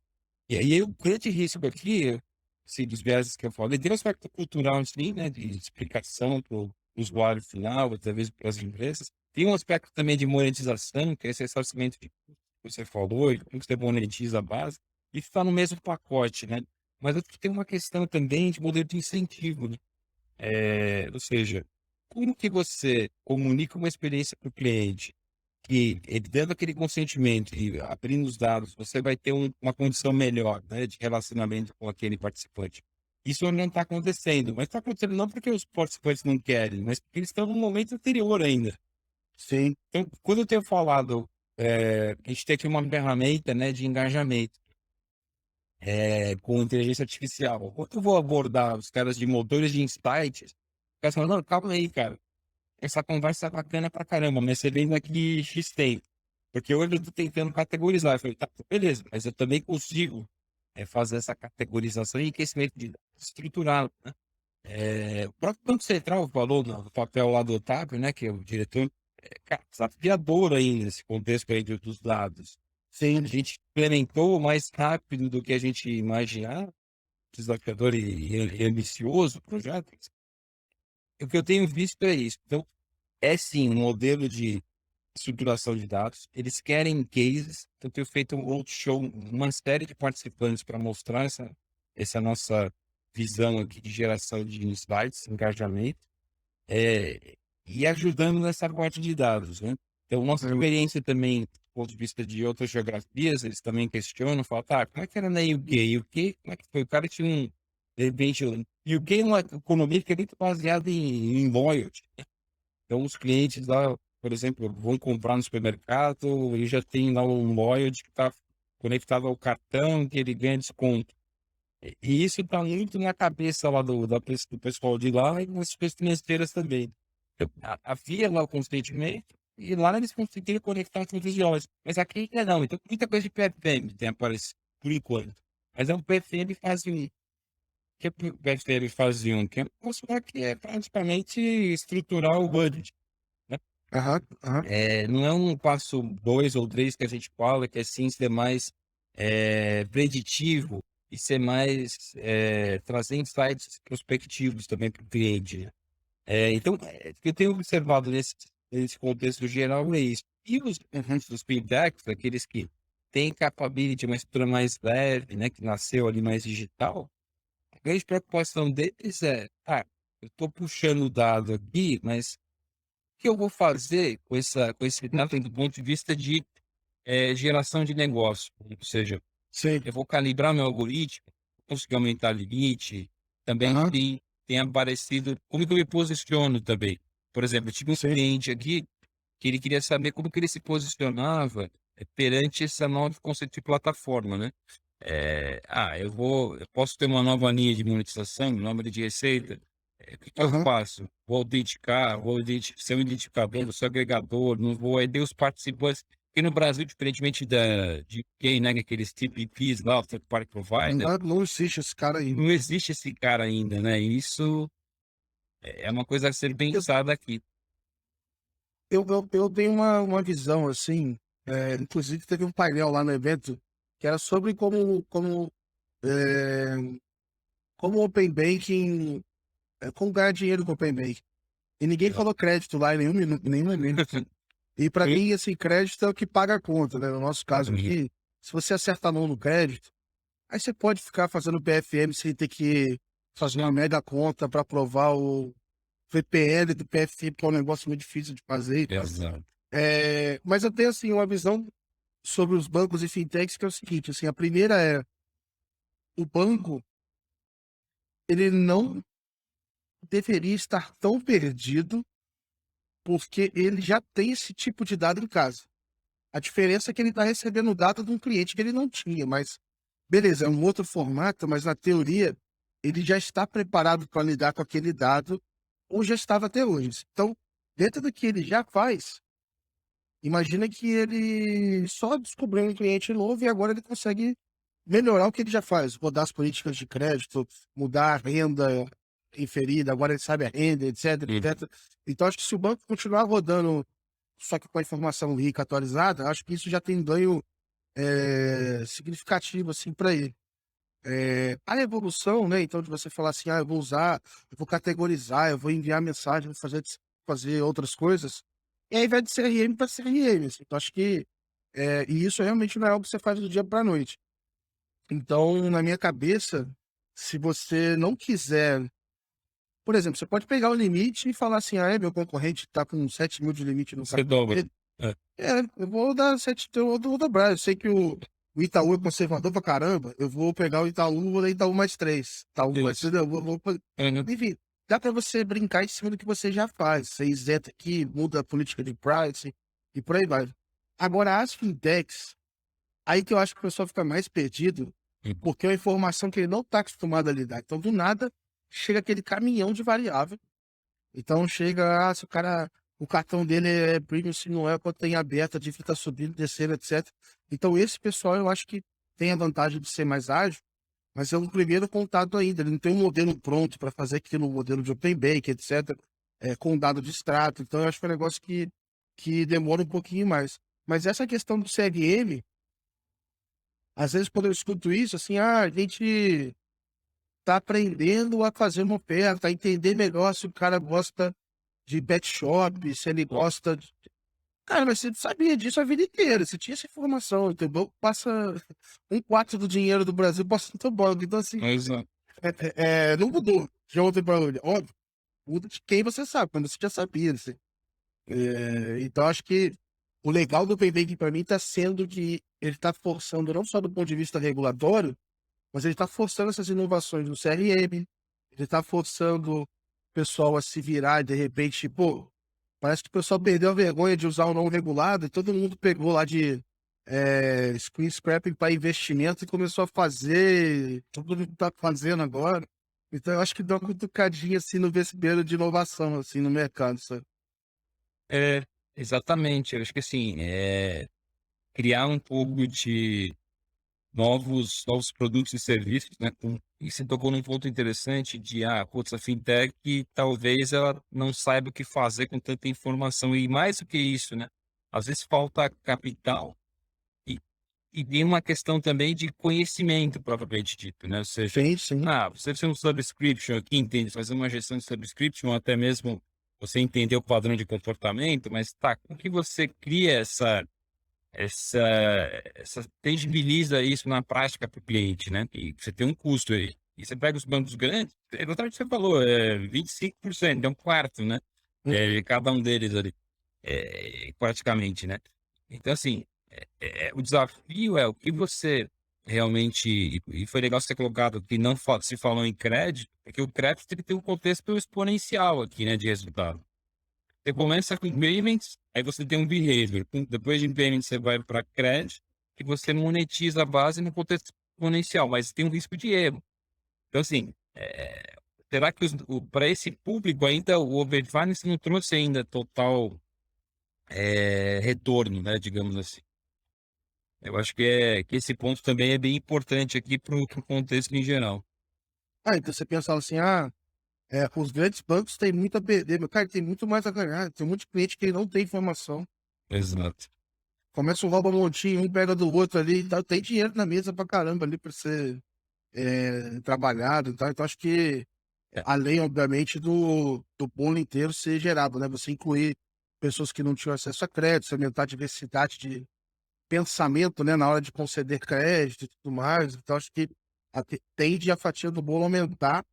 S2: E aí o grande risco aqui, assim, dos viéses que eu falei, tem um aspecto cultural, sim, né, de explicação para o usuário final, talvez para as empresas. Tem um aspecto também de monetização, que é esse ressarcimento que você falou, e como você monetiza a base, e está no mesmo pacote, né? Mas eu acho que tem uma questão também de modelo de incentivo, né? Ou seja, como que você comunica uma experiência para o cliente que ele dando aquele consentimento e abrindo os dados, você vai ter uma condição melhor, né, de relacionamento com aquele participante. Isso não está acontecendo, mas está acontecendo não porque os participantes não querem, mas porque eles estão no momento anterior ainda.
S1: Sim.
S2: Então, quando eu tenho falado, a gente tem aqui uma ferramenta, né, de engajamento, com inteligência artificial. Quando eu vou abordar os caras de motores de insights, os caras falam, não, calma aí, cara. Essa conversa é bacana pra caramba, mas você vem daqui X tempo. Porque hoje eu tô tentando categorizar. Eu falei, tá, beleza, mas eu também consigo fazer essa categorização e enriquecimento de dados estruturado, né? O próprio Banco Central falou no papel lá do Otávio, né, que é o diretor, cara, desafiador aí nesse contexto aí dos dados. A
S1: Sim.
S2: gente implementou mais rápido do que a gente imaginava, desafiador e ambicioso o projeto. O que eu tenho visto é isso. Então, é sim um modelo de estruturação de dados. Eles querem cases. Então, eu tenho feito um roadshow, uma série de participantes para mostrar essa nossa visão aqui de geração de insights, engajamento, é, e ajudando nessa parte de dados, né? Então, nossa experiência também, do ponto de vista de outras geografias, eles também questionam, falam, tá, como é que era na UK? UK, como é que foi? O cara tinha de repente, UK é uma economia que é muito baseada em loyalty. Então, os clientes lá, por exemplo, vão comprar no supermercado e já tem lá um loyalty que está conectado ao cartão, que ele ganha desconto. E isso está muito na cabeça lá do pessoal de lá e nas pessoas financeiras também. Então, havia lá o consentimento e lá eles conseguiram conectar com os usuários. Mas aqui ainda não. Então, muita coisa de PFM tem aparecido, por enquanto. Mas é um PFM fase 1. O que o PFM fase 1? Que é mostrar que é praticamente estruturar o budget, né?
S1: Aham, aham.
S2: Não é um passo 2 ou 3 que a gente fala, que é sim ser mais preditivo e ser mais trazer insights prospectivos também para o cliente, né? Então, o que eu tenho observado nesse contexto geral é isso. E os
S1: Uhum.
S2: fintechs, aqueles que tem capability, uma estrutura mais leve, né, que nasceu ali mais digital, a grande preocupação deles é, eu estou puxando o dado aqui, mas o que eu vou fazer com esse dado do ponto de vista de geração de negócio? Ou seja,
S1: Sim.
S2: eu vou calibrar meu algoritmo, conseguir aumentar o limite, também
S1: Aham.
S2: tem aparecido, como que eu me posiciono também. Por exemplo, eu tive um
S1: Sim.
S2: cliente aqui que ele queria saber como que ele se posicionava perante essa nova conceito de plataforma, né? Eu posso ter uma nova linha de monetização, nova linha de receita. O que que eu
S1: Aham.
S2: faço? Ser um identificador, vou ser agregador, não vou, aí dei os participantes. Aqui no Brasil, diferentemente de quem, né, aqueles TPPs lá, o third party provider,
S1: Não existe esse cara aí.
S2: não existe esse cara ainda, né? E isso é uma coisa a ser
S1: Eu,
S2: pensada aqui.
S1: eu tenho uma visão assim, inclusive teve um painel lá no evento que era sobre é, como o Open Banking, como ganhar dinheiro com o Open Banking. E ninguém falou crédito lá em nenhum minuto, em nenhum momento. E para mim, assim, crédito é o que paga a conta, né? No nosso caso aqui, se você acerta não no crédito, aí você pode ficar fazendo PFM sem ter que fazer uma mega conta para provar o VPL do PFM, que é um negócio muito difícil de fazer e tal.
S2: Exato.
S1: Mas eu tenho, assim, uma visão sobre os bancos e fintechs que é o seguinte, assim, a primeira é o banco, ele não deveria estar tão perdido porque ele já tem esse tipo de dado em casa. A diferença é que ele está recebendo dado de um cliente que ele não tinha, mas beleza, é um outro formato, mas na teoria ele já está preparado para lidar com aquele dado ou já estava até hoje. Então, dentro do que ele já faz, imagina que ele só descobriu um cliente novo e agora ele consegue melhorar o que ele já faz, mudar as políticas de crédito, mudar a renda inferida, agora ele sabe a renda, etc, etc. Então, acho que se o banco continuar rodando só que com a informação rica, atualizada, acho que isso já tem ganho significativo assim para ele. A evolução, né? Então, de você falar assim, eu vou usar, eu vou categorizar, eu vou enviar mensagem, vou fazer outras coisas, e aí vai de CRM para CRM. Assim. Então, acho que e isso realmente não é algo que você faz do dia para a noite. Então, na minha cabeça, se você não quiser, por exemplo, você pode pegar o limite e falar assim, meu concorrente está com 7 mil de limite no
S2: Você
S1: cartão
S2: dobra.
S1: dele.
S2: É.
S1: Eu vou dar 7, eu vou dobrar. Eu sei que o Itaú é conservador pra caramba. Eu vou pegar o Itaú, vou dar Itaú mais 3. Itaú mais,
S2: Isso.
S1: entendeu?
S2: Uhum.
S1: Enfim, dá pra você brincar em cima do que você já faz. Você isenta aqui, muda a política de price e por aí vai. Agora, as fintechs, aí que eu acho que o pessoal fica mais perdido, porque é uma informação que ele não está acostumado a lidar. Então, do nada, chega aquele caminhão de variável. Então chega, se o cartão dele é premium, se não é, quando tem aberto, a dívida tá subindo, descendo, etc. Então esse pessoal eu acho que tem a vantagem de ser mais ágil, mas é um primeiro contato ainda, ele não tem um modelo pronto para fazer aquilo, um modelo de Open Bank, etc., com dado de extrato. Então eu acho que é um negócio que demora um pouquinho mais. Mas essa questão do CRM, às vezes quando eu escuto isso, assim, a gente tá aprendendo a fazer uma oferta, a entender melhor se o cara gosta de pet shop, se ele gosta de... Cara, mas você sabia disso a vida inteira, você tinha essa informação, teu banco passa um quarto do dinheiro do Brasil passa no teu banco, então assim,
S2: Exato.
S1: não mudou de ontem para hoje, óbvio, muda de quem você sabe, quando você já sabia, assim. Então acho que o legal do Open Banking para mim está sendo que ele está forçando, não só do ponto de vista regulatório, mas ele está forçando essas inovações no CRM, ele está forçando o pessoal a se virar e de repente, pô, parece que o pessoal perdeu a vergonha de usar o não regulado e todo mundo pegou lá de screen scraping para investimento e começou a fazer, todo mundo está fazendo agora. Então eu acho que dá uma cutucadinha assim no vespeiro de inovação assim no mercado, sabe?
S2: É, exatamente. Eu acho que assim, criar um pouco de novos produtos e serviços, né? E você tocou num ponto interessante de, putz, a fintech talvez ela não saiba o que fazer com tanta informação. E mais do que isso, né? Às vezes falta capital e, e tem uma questão também de conhecimento, propriamente dito, né? Ou seja,
S1: Sim, sim.
S2: você ser um subscription aqui, entende? Fazer uma gestão de subscription, ou até mesmo você entender o padrão de comportamento, mas como que você cria essa, tangibiliza isso na prática para o cliente, né? E você tem um custo aí. E você pega os bancos grandes, é exatamente o que você falou, 25%, é um quarto, né? Cada um deles ali, praticamente, né? Então, assim, o desafio é o que você realmente, e foi legal você ter colocado que não se falou em crédito, é que o crédito ele tem um contexto exponencial aqui, né, de resultado. Você começa com payments, aí você tem um behavior. Depois de payments, você vai para crédito, e você monetiza a base no contexto exponencial, mas tem um risco de erro. Então, assim, será que para esse público ainda o Open Finance não trouxe ainda total retorno, né, digamos assim. Eu acho que esse ponto também é bem importante aqui para o contexto em geral.
S1: Então você pensa assim, os grandes bancos têm muito a perder, meu cara, tem muito mais a ganhar. Tem muito cliente que não tem informação.
S2: Exato.
S1: Começa um rouba montinho, um pega do outro ali e tal. Tem dinheiro na mesa pra caramba ali pra ser trabalhado e tal. Então acho que,
S2: É,
S1: além, obviamente, do bolo inteiro ser gerado, né? Você incluir pessoas que não tinham acesso a crédito, aumentar a diversidade de pensamento, né? Na hora de conceder crédito e tudo mais. Então acho que tende a fatia do bolo aumentar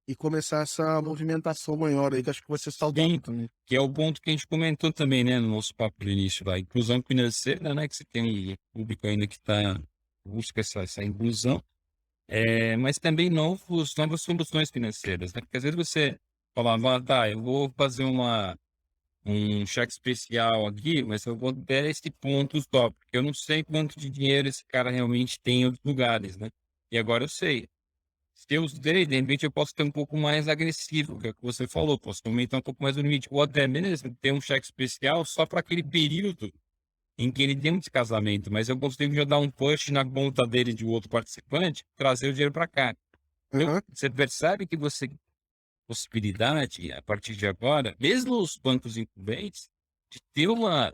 S1: e começar essa movimentação maior aí, que acho que você saudou
S2: sim,
S1: também.
S2: que é o ponto que a gente comentou também, né, no nosso papo do início, da inclusão financeira, né, que você tem um público ainda que busca essa inclusão, mas também novas soluções financeiras, né, porque às vezes você fala, tá, eu vou fazer um cheque especial aqui, mas eu vou ter esse ponto só, porque eu não sei quanto de dinheiro esse cara realmente tem em outros lugares, né, e agora eu sei. Se eu usei, de repente eu posso ter um pouco mais agressivo, que é o que você falou, posso aumentar um pouco mais o limite, ou até mesmo ter um cheque especial só para aquele período em que ele tem um descasamento, mas eu consigo já dar um push na conta dele de outro participante, trazer o dinheiro para cá. Então,
S1: Aham.
S2: você percebe que você possibilidade, a partir de agora, mesmo os bancos incumbentes, de ter uma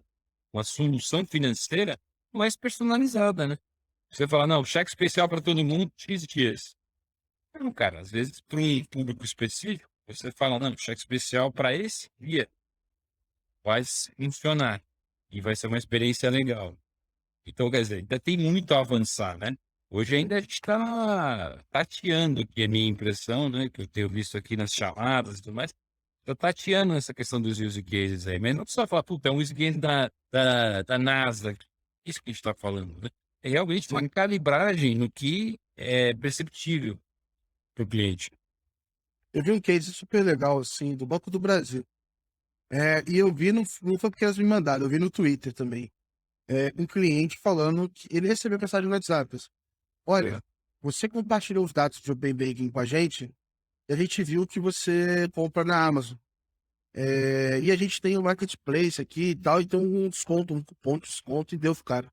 S2: solução financeira mais personalizada, né? Você fala, não, cheque especial para todo mundo, X dias. Não, cara, às vezes para um público específico, você fala, não, cheque especial para esse dia vai funcionar e vai ser uma experiência legal. Então, quer dizer, ainda tem muito a avançar, né? Hoje ainda a gente está tateando, que é a minha impressão, né? Que eu tenho visto aqui nas chamadas e tudo mais, está tateando essa questão dos use cases aí, mas não precisa falar, puta, é um use case da NASA. Isso que a gente está falando, né? É realmente uma calibragem no que é perceptível para o cliente.
S1: Eu vi um case super legal, assim, do Banco do Brasil. E eu vi, não foi porque elas me mandaram, eu vi no Twitter também. Um cliente falando que ele recebeu mensagem no WhatsApp. Assim, olha, você compartilhou os dados de Open Banking com a gente e a gente viu que você compra na Amazon. E a gente tem um marketplace aqui e tal, então um desconto, um cupom de desconto e deu pro cara.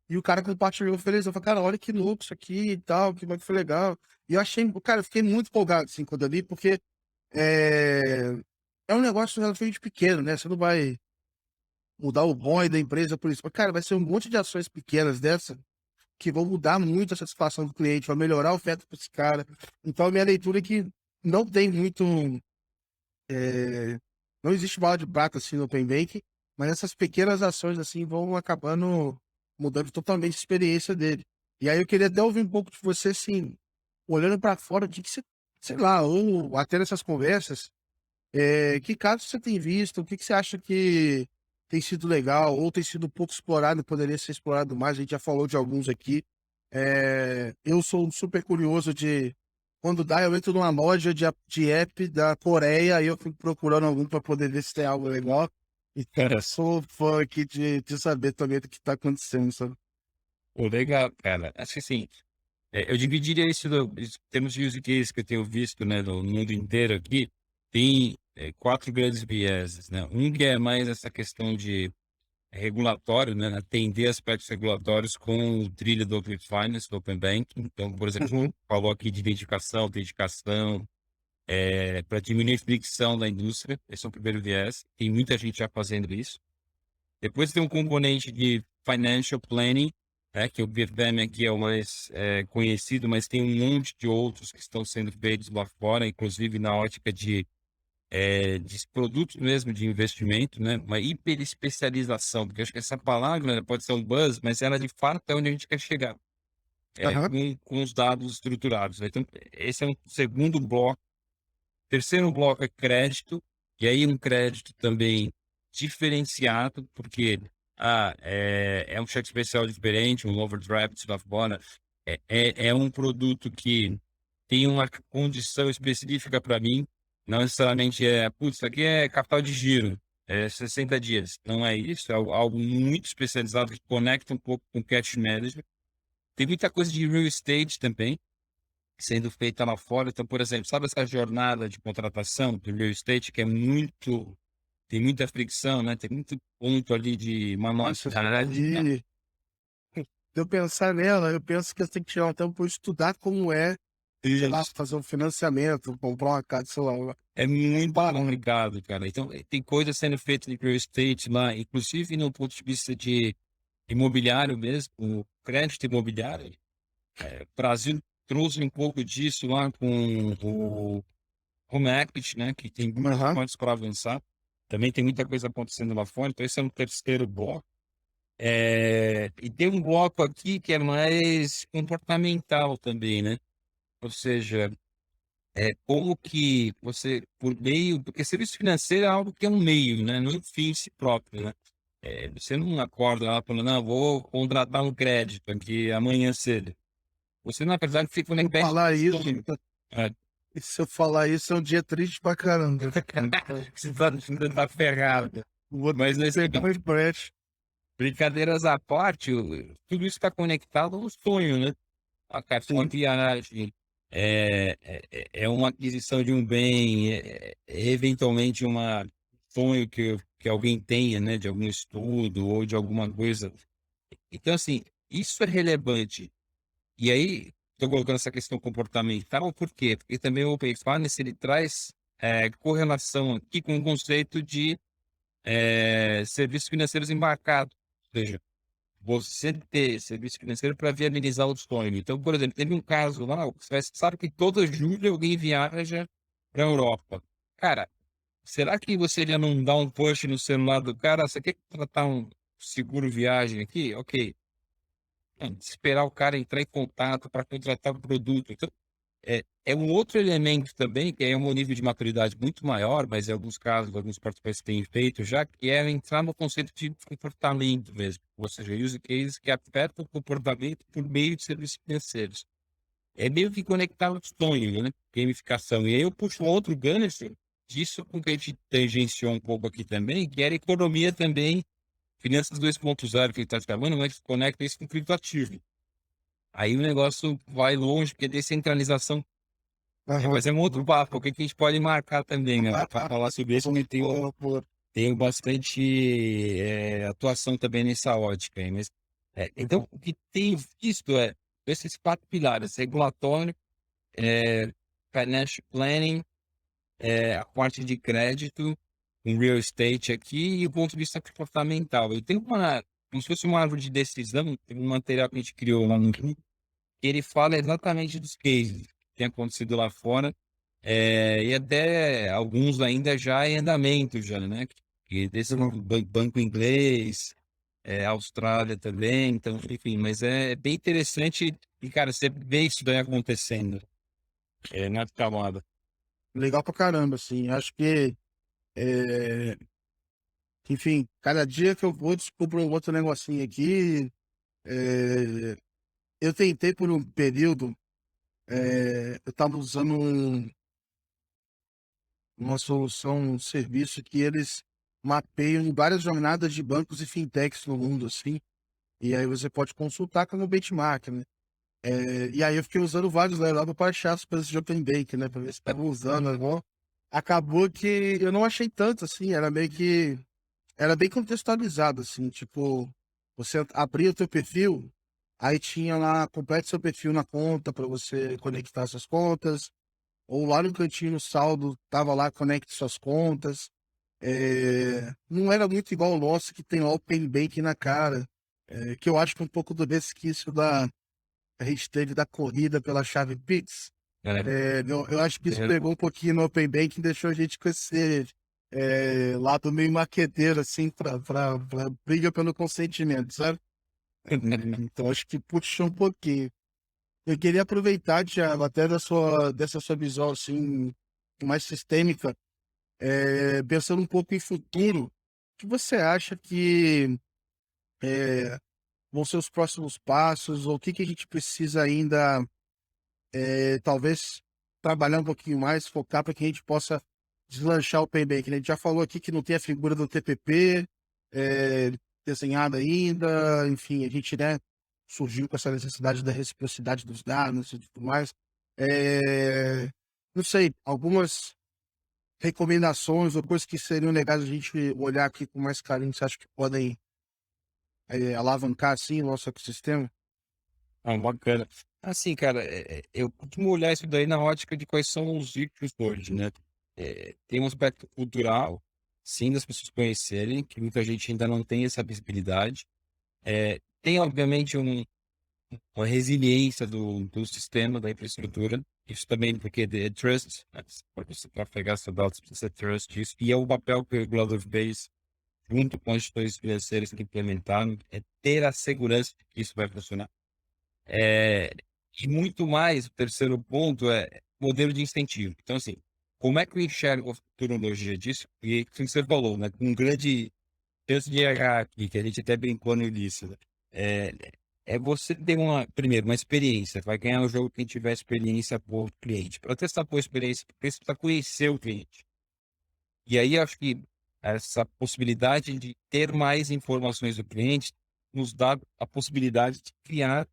S1: E o cara compartilhou, feliz. Eu falei, cara, olha que louco isso aqui e tal, que foi legal. E eu achei, cara, eu fiquei muito empolgado assim quando eu li, porque é, é um negócio relativamente pequeno, né? Você não vai mudar o ROI da empresa por isso. Mas, cara, vai ser um monte de ações pequenas dessa que vão mudar muito a satisfação do cliente, vai melhorar a oferta para esse cara. Então, a minha leitura é que não tem muito. Não existe bala de prata assim no Open Bank, mas essas pequenas ações assim vão acabando mudando totalmente a experiência dele. E aí eu queria até ouvir um pouco de você, assim, olhando para fora, de que você, sei lá, ou até nessas conversas, que casos você tem visto, o que você acha que tem sido legal, ou tem sido um pouco explorado, poderia ser explorado mais, a gente já falou de alguns aqui. Eu sou super curioso de, quando dá, eu entro numa loja de app da Coreia, e eu fico procurando algum para poder ver se tem algo legal. E, cara, sou fã aqui de saber também do que está acontecendo, sabe?
S2: Pô, legal, cara. Acho que assim, eu dividiria isso em termos de use case que eu tenho visto, né, no mundo inteiro aqui, tem quatro grandes vieses, né? Um que é mais essa questão de regulatório, né, atender aspectos regulatórios com o trilho do Open Finance, do Open Banking. Então, por exemplo,
S1: Uhum.
S2: falou aqui de identificação, autenticação, para diminuir a fricção da indústria. Esse é o primeiro viés. Tem muita gente já fazendo isso. Depois tem um componente de financial planning, que o BFM aqui é o mais conhecido, mas tem um monte de outros que estão sendo feitos lá fora, inclusive na ótica de de produtos mesmo de investimento, né? Uma hiperespecialização, porque acho que essa palavra, né, pode ser um buzz, mas ela de fato é onde a gente quer chegar,
S1: Aham.
S2: com os dados estruturados, né? Então, esse é um segundo bloco. Terceiro bloco é crédito, e aí um crédito também diferenciado, porque é um cheque especial diferente, um overdraft of bonus, é um produto que tem uma condição específica para mim, não necessariamente putz, isso aqui é capital de giro, é 60 dias. Não é isso, é algo muito especializado que conecta um pouco com cash management. Tem muita coisa de real estate também, sendo feita lá fora. Então, por exemplo, sabe essa jornada de contratação do real estate que tem muita fricção, né? Tem muito ponto ali de
S1: Nossa,
S2: manualidade, né?
S1: e se eu pensar nela, eu penso que eu tenho que tirar um tempo para estudar como é, sei lá,
S2: Isso.
S1: fazer um financiamento, comprar uma casa, sei lá.
S2: É muito complicado, cara. Então, tem coisa sendo feita de real estate lá, inclusive no ponto de vista de imobiliário mesmo, o crédito imobiliário. O Brasil trouxe um pouco disso lá com o Home Equity, né? Que tem muitos
S1: Aham.
S2: pontos para avançar. Também tem muita coisa acontecendo lá fora. Então, esse é um terceiro bloco. E tem um bloco aqui que é mais comportamental também, né? Ou seja, como que você, por meio, porque serviço financeiro é algo que é um meio, né? Não é um fim em si próprio, né? Você não acorda lá falando, não, vou contratar um crédito aqui amanhã cedo. Você, na verdade, fica no
S1: Se eu
S2: investe
S1: falar
S2: de
S1: isso,
S2: sonho. É,
S1: se eu falar isso, é um dia triste pra caramba.
S2: você tá ferrado.
S1: Vou
S2: Mas nesse
S1: pegar um empréstimo.
S2: brincadeiras à parte, tudo isso está conectado ao sonho, né? A cartão
S1: Sim.
S2: de viagem, é uma aquisição de um bem, eventualmente uma sonho que alguém tenha, né, de algum estudo ou de alguma coisa. Então, assim, isso é relevante. E aí, estou colocando essa questão comportamental, por quê? Porque também o Open Finance, ele traz correlação aqui com o conceito de serviços financeiros embarcados. Ou seja, você ter serviço financeiro para viabilizar o sonho. Então, por exemplo, teve um caso lá, você sabe que todo julho alguém viaja para a Europa. Cara, será que você já não dá um push no celular do cara? Você quer contratar um seguro viagem aqui? Ok. Esperar o cara entrar em contato para contratar o produto. Então, é um outro elemento também, que é um nível de maturidade muito maior, mas em alguns casos, alguns participantes têm feito já, que é entrar no conceito de comportamento mesmo, ou seja, use cases que afetam o comportamento por meio de serviços financeiros. É meio que conectar o sonho, né? Gamificação. E aí eu puxo um outro gancho disso com que a gente tangenciou um pouco aqui também, que era economia também, finanças 2.0 que a gente está chamando, mas conecta isso com criptoativo. Aí o negócio vai longe, porque descentralização
S1: Aham.
S2: mas é um outro papo, o que que a gente pode marcar também, né, para falar sobre isso, que
S1: Pô,
S2: tenho bastante atuação também nessa ótica aí, mas então o que tenho visto esses 4 pilares: regulatório, financial planning, a parte de crédito, um real estate aqui e o ponto de vista comportamental. Eu tenho como se fosse uma árvore de decisão, tem um material que a gente criou lá no grupo, que ele fala exatamente dos cases que tem acontecido lá fora. E até alguns ainda já em andamento já, né? Que desse banco inglês, Austrália também, então, enfim, mas é bem interessante e, cara, você vê isso daí acontecendo, na camada.
S1: legal pra caramba, assim. Acho que, é, enfim, cada dia que eu vou, descubro um outro negocinho aqui. É, eu tentei por um período, eu estava usando uma solução, um serviço que eles mapeiam várias jornadas de bancos e fintechs no mundo, assim. E aí você pode consultar como benchmark, né? E aí eu fiquei usando vários lá para achar as coisas de Open Bank, né? Para ver se estava usando agora. Acabou que eu não achei tanto, assim, era meio que. Era bem contextualizado, assim, tipo, você abria o teu perfil, aí tinha lá, complete seu perfil na conta para você conectar suas contas, ou lá no cantinho no saldo, tava lá, conecte suas contas. Não era muito igual o nosso, que tem lá o Open Bank na cara, que eu acho que é um pouco do resquício a gente teve da corrida pela chave Pix.
S2: É,
S1: Eu acho que isso pegou um pouquinho no Open Banking e deixou a gente com esse lado meio maqueteiro, assim, pra briga pelo consentimento, sabe? Então acho que puxou um pouquinho. Eu queria aproveitar, Thiago, até dessa sua visão, assim, mais sistêmica, pensando um pouco em futuro, o que você acha que vão ser os próximos passos, ou o que que a gente precisa ainda, talvez, trabalhar um pouquinho mais, focar para que a gente possa deslanchar o Payback, né? A gente já falou aqui que não tem a figura do TPP desenhada ainda, enfim, a gente, né, surgiu com essa necessidade da reciprocidade dos dados e tudo mais. É, não sei, algumas recomendações ou coisas que seriam legais a gente olhar aqui com mais carinho, você acha que podem alavancar, assim, o nosso ecossistema?
S2: bacana. Assim, cara, eu costumo olhar isso daí na ótica de quais são os riscos hoje, né? Tem um aspecto cultural, sim, das pessoas conhecerem, que muita gente ainda não tem essa visibilidade. Tem, obviamente, uma resiliência do sistema, da infraestrutura. Isso também porque é trust, né? Para você trafegar seus dados, precisa ter trust isso. E é o papel que o regulador fez, junto com as instituições financeiras que implementaram, é ter a segurança de que isso vai funcionar. É, e muito mais, o terceiro ponto é modelo de incentivo. Então, assim, como é que eu enxergo a futurologia disso? E o que você falou, né? Com um grande chance de errar aqui, que a gente até brincou no início, né? É, é você ter primeiro, uma experiência. Vai ganhar o jogo quem tiver experiência por cliente. Para testar por experiência, porque você precisa conhecer o cliente. E aí, acho que essa possibilidade de ter mais informações do cliente nos dá a possibilidade de criar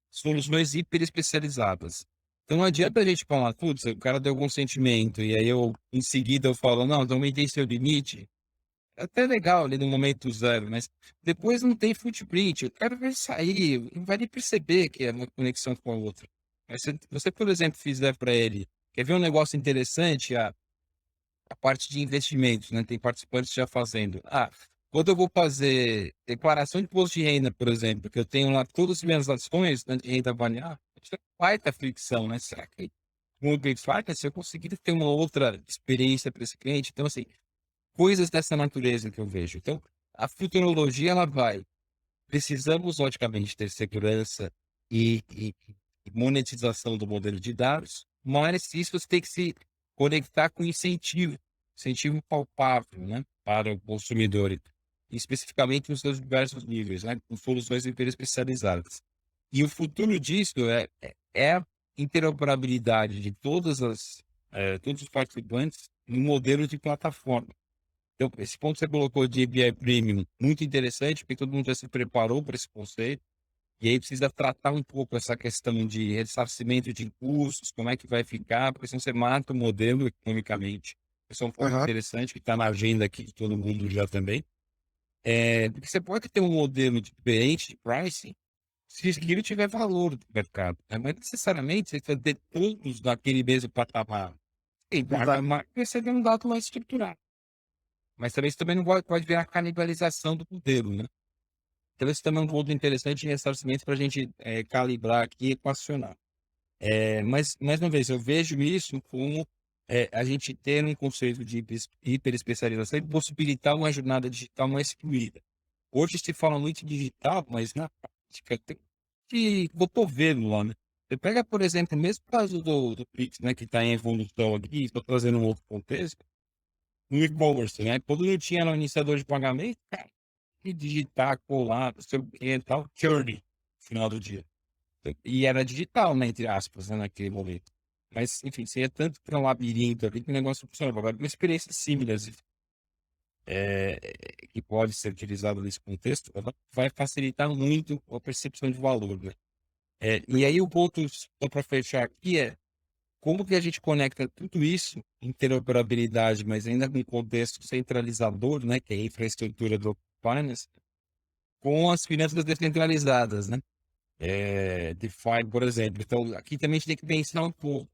S2: soluções hiper especializadas. Então não adianta a gente falar, putz, o cara deu algum sentimento, e aí em seguida eu falo, não, então aumentei seu limite. É até legal ali no momento zero, mas depois não tem footprint. O cara vai sair, não vai nem perceber que é uma conexão com a outra. Mas se você, por exemplo, fizer para ele, quer ver um negócio interessante? A parte de investimentos, né? Tem participantes já fazendo. Quando eu vou fazer declaração de imposto de renda, por exemplo, que eu tenho lá todas as minhas ações, né, de renda variável, isso é baita fricção, né? Será que com o Bitfinex, se eu conseguir ter uma outra experiência para esse cliente? Então, assim, coisas dessa natureza que eu vejo. Então, a futurologia, ela vai. Precisamos, logicamente, ter segurança e monetização do modelo de dados, mas isso tem que se conectar com incentivo palpável, né, para o consumidor, e especificamente nos seus diversos níveis, né, com soluções hiper especializadas. E o futuro disso é a interoperabilidade de todos os participantes no modelo de plataforma. Então, esse ponto que você colocou de API Premium, muito interessante, porque todo mundo já se preparou para esse conceito, e aí precisa tratar um pouco essa questão de ressarcimento de custos, como é que vai ficar, porque senão você mata o modelo economicamente. Esse é um ponto
S1: Aham,
S2: interessante que está na agenda aqui de todo mundo já também. Porque você pode ter um modelo diferente de pricing se aquilo tiver valor no mercado, né? Mas necessariamente você precisa ter todos naquele mesmo patamar. E
S1: exato.
S2: patamar receber um dado mais estruturado. Mas também isso também não pode virar canibalização do modelo, né? Então, esse também é um ponto interessante de ressarcimento para a gente calibrar aqui e equacionar. Mas, mais uma vez, eu vejo isso como a gente ter um conceito de hiperespecialização e possibilitar uma jornada digital mais fluida. Hoje se fala muito em digital, mas na prática tem que cotovelo lá, né? Você pega, por exemplo, o mesmo caso do Pix, né, que está em evolução aqui, estou trazendo um outro contexto, no e-commerce, né? Quando não tinha no iniciador de pagamento, cara, e digitar, colar, não sei o que e tal, journey, no final do dia. E era digital, né, entre aspas, né, naquele momento. Mas, enfim, você ia tanto para um labirinto ali que o negócio funcionava. Agora, uma experiência simples, que pode ser utilizada nesse contexto, ela vai facilitar muito a percepção de valor, né? E aí o ponto, só para fechar aqui, como que a gente conecta tudo isso, interoperabilidade, mas ainda com contexto centralizador, né, que é a infraestrutura do finance, com as finanças descentralizadas, né? DeFi, por exemplo. Então, aqui também a gente tem que pensar um pouco,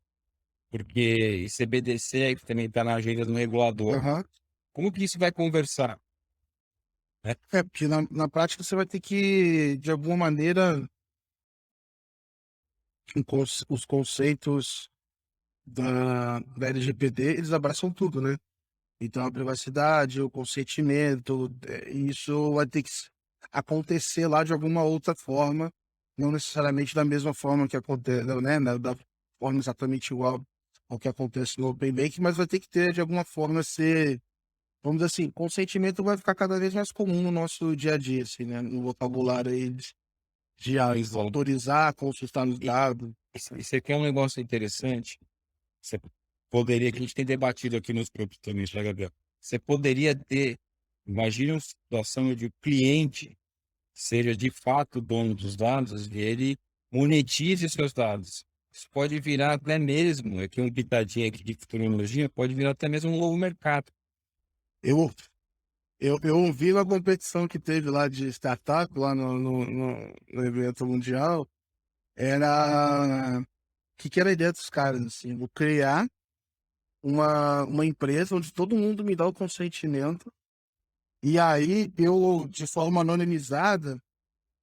S2: porque CBDC que também está na agenda do regulador.
S1: Aham.
S2: Como que isso vai conversar, né?
S1: Porque na prática você vai ter que, de alguma maneira, os conceitos. da LGPD, eles abraçam tudo, né? Então, a privacidade, o consentimento, isso vai ter que acontecer lá de alguma outra forma, não necessariamente da mesma forma que acontece, né? Da forma exatamente igual ao que acontece no Open Bank, mas vai ter que ter, de alguma forma, ser, vamos dizer assim, consentimento vai ficar cada vez mais comum no nosso dia a dia, assim, né? No vocabulário aí de
S2: Exato.
S1: autorizar, consultar os
S2: E,
S1: dados.
S2: e você quer um negócio interessante? Você poderia, que a gente tem debatido aqui nos grupos também, tá, Gabriel? Você poderia ter, imagina uma situação de o cliente seja de fato dono dos dados e ele monetize seus dados. Isso pode virar até mesmo, aqui um pitadinho aqui de futurologia, pode virar até mesmo um novo mercado.
S1: Eu, eu vi na competição que teve lá de startup, lá no evento mundial, era que era a ideia dos caras, assim, vou criar uma empresa onde todo mundo me dá o consentimento, e aí eu, de forma anonimizada,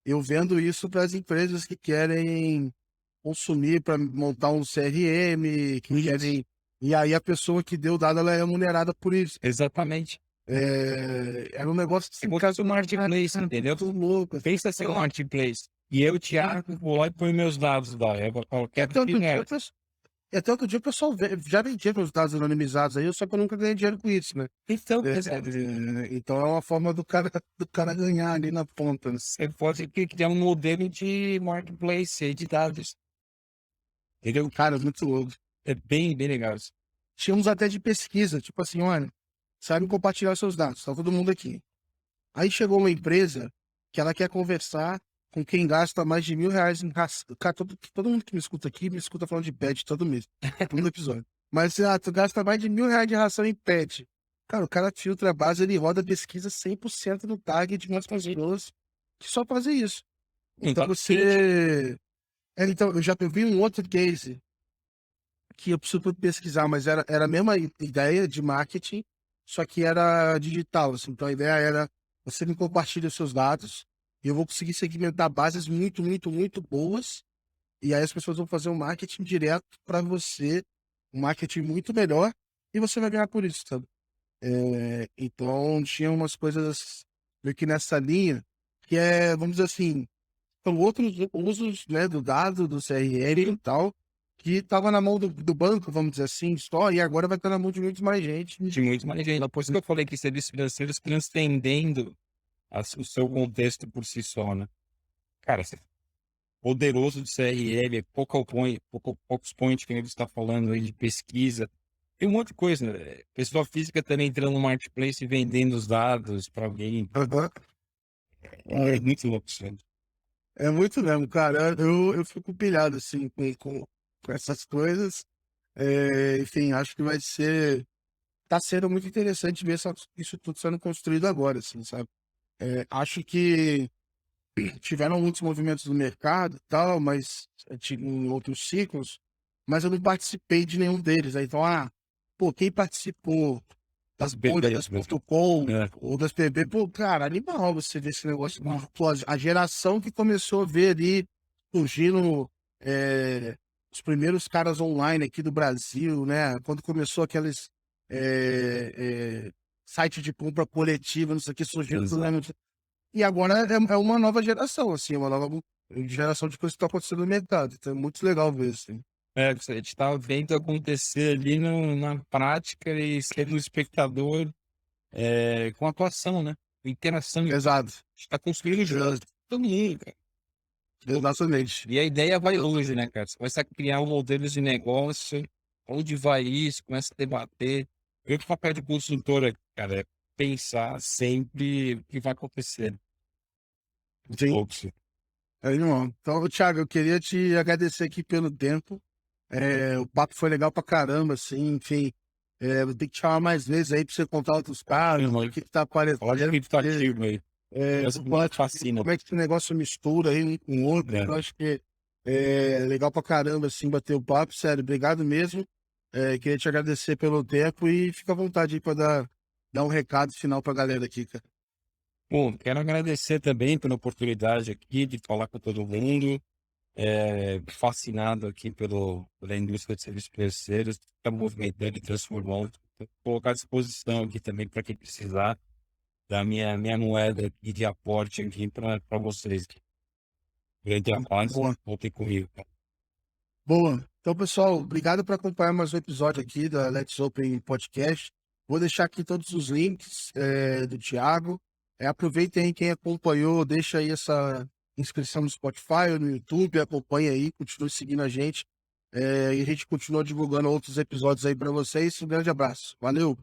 S1: eu vendo isso para as empresas que querem consumir para montar um CRM, que querem. E aí a pessoa que deu o dado, ela é remunerada por isso.
S2: Exatamente.
S1: Era um negócio
S2: É
S1: assim,
S2: como se fosse um marketplace, entendeu?
S1: muito louco. Assim.
S2: Pensa ser um marketplace. E eu, Thiago, vou lá e põe meus dados lá. Eu
S1: E
S2: quero
S1: até outro dia,
S2: dinheiro.
S1: e até outro dia o pessoal já vendia meus dados anonimizados aí, só que eu nunca ganhei dinheiro com isso, né?
S2: Então,
S1: Então é uma forma do cara ganhar ali na ponta, né?
S2: você pode criar um modelo de marketplace aí de dados. Entendeu?
S1: Cara, muito louco.
S2: É bem, bem legal isso.
S1: Tínhamos até de pesquisa, tipo assim, olha, sabe compartilhar seus dados, tá todo mundo aqui. Aí chegou uma empresa que ela quer conversar com quem gasta mais de R$ 1.000 em ração. Cara, todo mundo que me escuta aqui me escuta falando de pet todo mês, todo episódio. Mas, tu gasta mais de R$ 1.000 de ração em pet. Cara, o cara filtra a base, ele roda a pesquisa 100% no tag de umas pessoas que só fazem isso. Então
S2: Então, quente.
S1: você. Então, eu vi um outro case que eu preciso pesquisar, mas era a mesma ideia de marketing, só que era digital, assim. Então a ideia era você me compartilha os seus dados e eu vou conseguir segmentar bases muito, muito, muito boas. E aí as pessoas vão fazer um marketing direto para você, um marketing muito melhor, e você vai ganhar por isso, sabe? Então tinha umas coisas meio que nessa linha, que vamos dizer assim, são outros usos, né, do dado, do CRM e tal, que estava na mão do banco, vamos dizer assim, só, e agora vai estar na mão de muito mais gente.
S2: De muito mais gente. Por isso que eu falei que serviços financeiros transcendendo o seu contexto por si só, né? Cara, poderoso de CRM, poucos points que ele está falando aí de pesquisa. Tem um monte de coisa, né? Pessoa física também entrando no marketplace e vendendo os dados para alguém.
S1: Aham.
S2: É muito louco isso, né?
S1: É muito mesmo, cara. Eu fico pilhado, assim, com essas coisas. Enfim, acho que vai ser. Tá sendo muito interessante ver isso tudo sendo construído agora, assim, sabe? Acho que tiveram muitos movimentos no mercado e tal, mas em outros ciclos, mas eu não participei de nenhum deles. Aí, então, pô, quem participou das bolhas, das .com
S2: É.
S1: ou das PB, pô, cara, animal você ver esse negócio. Pô, a geração que começou a ver ali surgindo os primeiros caras online aqui do Brasil, né? Quando começou aqueles sites de compra coletiva, não sei o que, surgindo. E agora é uma nova geração, assim, uma nova geração de coisas que estão acontecendo no mercado. Então é muito legal ver, assim.
S2: É, a gente está vendo acontecer ali na prática e sendo um espectador com atuação, né? Interação. A gente
S1: Exato.
S2: está construindo junto. Todo mundo, cara.
S1: Exatamente.
S2: E a ideia vai longe, né, cara? Você começa a criar um modelo de negócio, onde vai isso, começa a debater. Eu que o papel de consultora, cara, é pensar sempre o que vai acontecer. Muito
S1: Sim.
S2: louco, sim.
S1: Irmão. Então, Thiago, eu queria te agradecer aqui pelo tempo. O papo foi legal pra caramba, assim, enfim. Vou ter que te chamar mais vezes aí pra você contar outros casos,
S2: Irmão,
S1: o que tá aparecendo.
S2: olha que tá ativo aí. Essa me fascina.
S1: Como é que esse negócio mistura aí um com o outro.
S2: É.
S1: Eu acho que é legal pra caramba, assim, bater o papo. Sério, obrigado mesmo. Queria te agradecer pelo tempo e fica à vontade aí pra dar um recado final pra galera aqui, cara.
S2: Bom, quero agradecer também pela oportunidade aqui de falar com todo mundo. fascinado aqui pela indústria de serviços financeiros, está movimentando e transformando. Vou colocar à disposição aqui também para quem precisar da minha moeda aqui de aporte aqui para vocês. Grande abraço,
S1: Boa.
S2: voltem comigo.
S1: Boa. Então, pessoal, obrigado por acompanhar mais um episódio aqui da Let's Open Podcast. Vou deixar aqui todos os links do Thiago. Aproveitem aí quem acompanhou, deixa aí essa inscrição no Spotify ou no YouTube, acompanha aí, continue seguindo a gente. E a gente continua divulgando outros episódios aí para vocês. Um grande abraço. Valeu!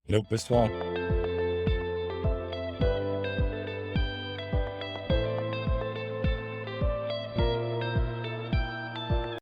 S2: Valeu, pessoal.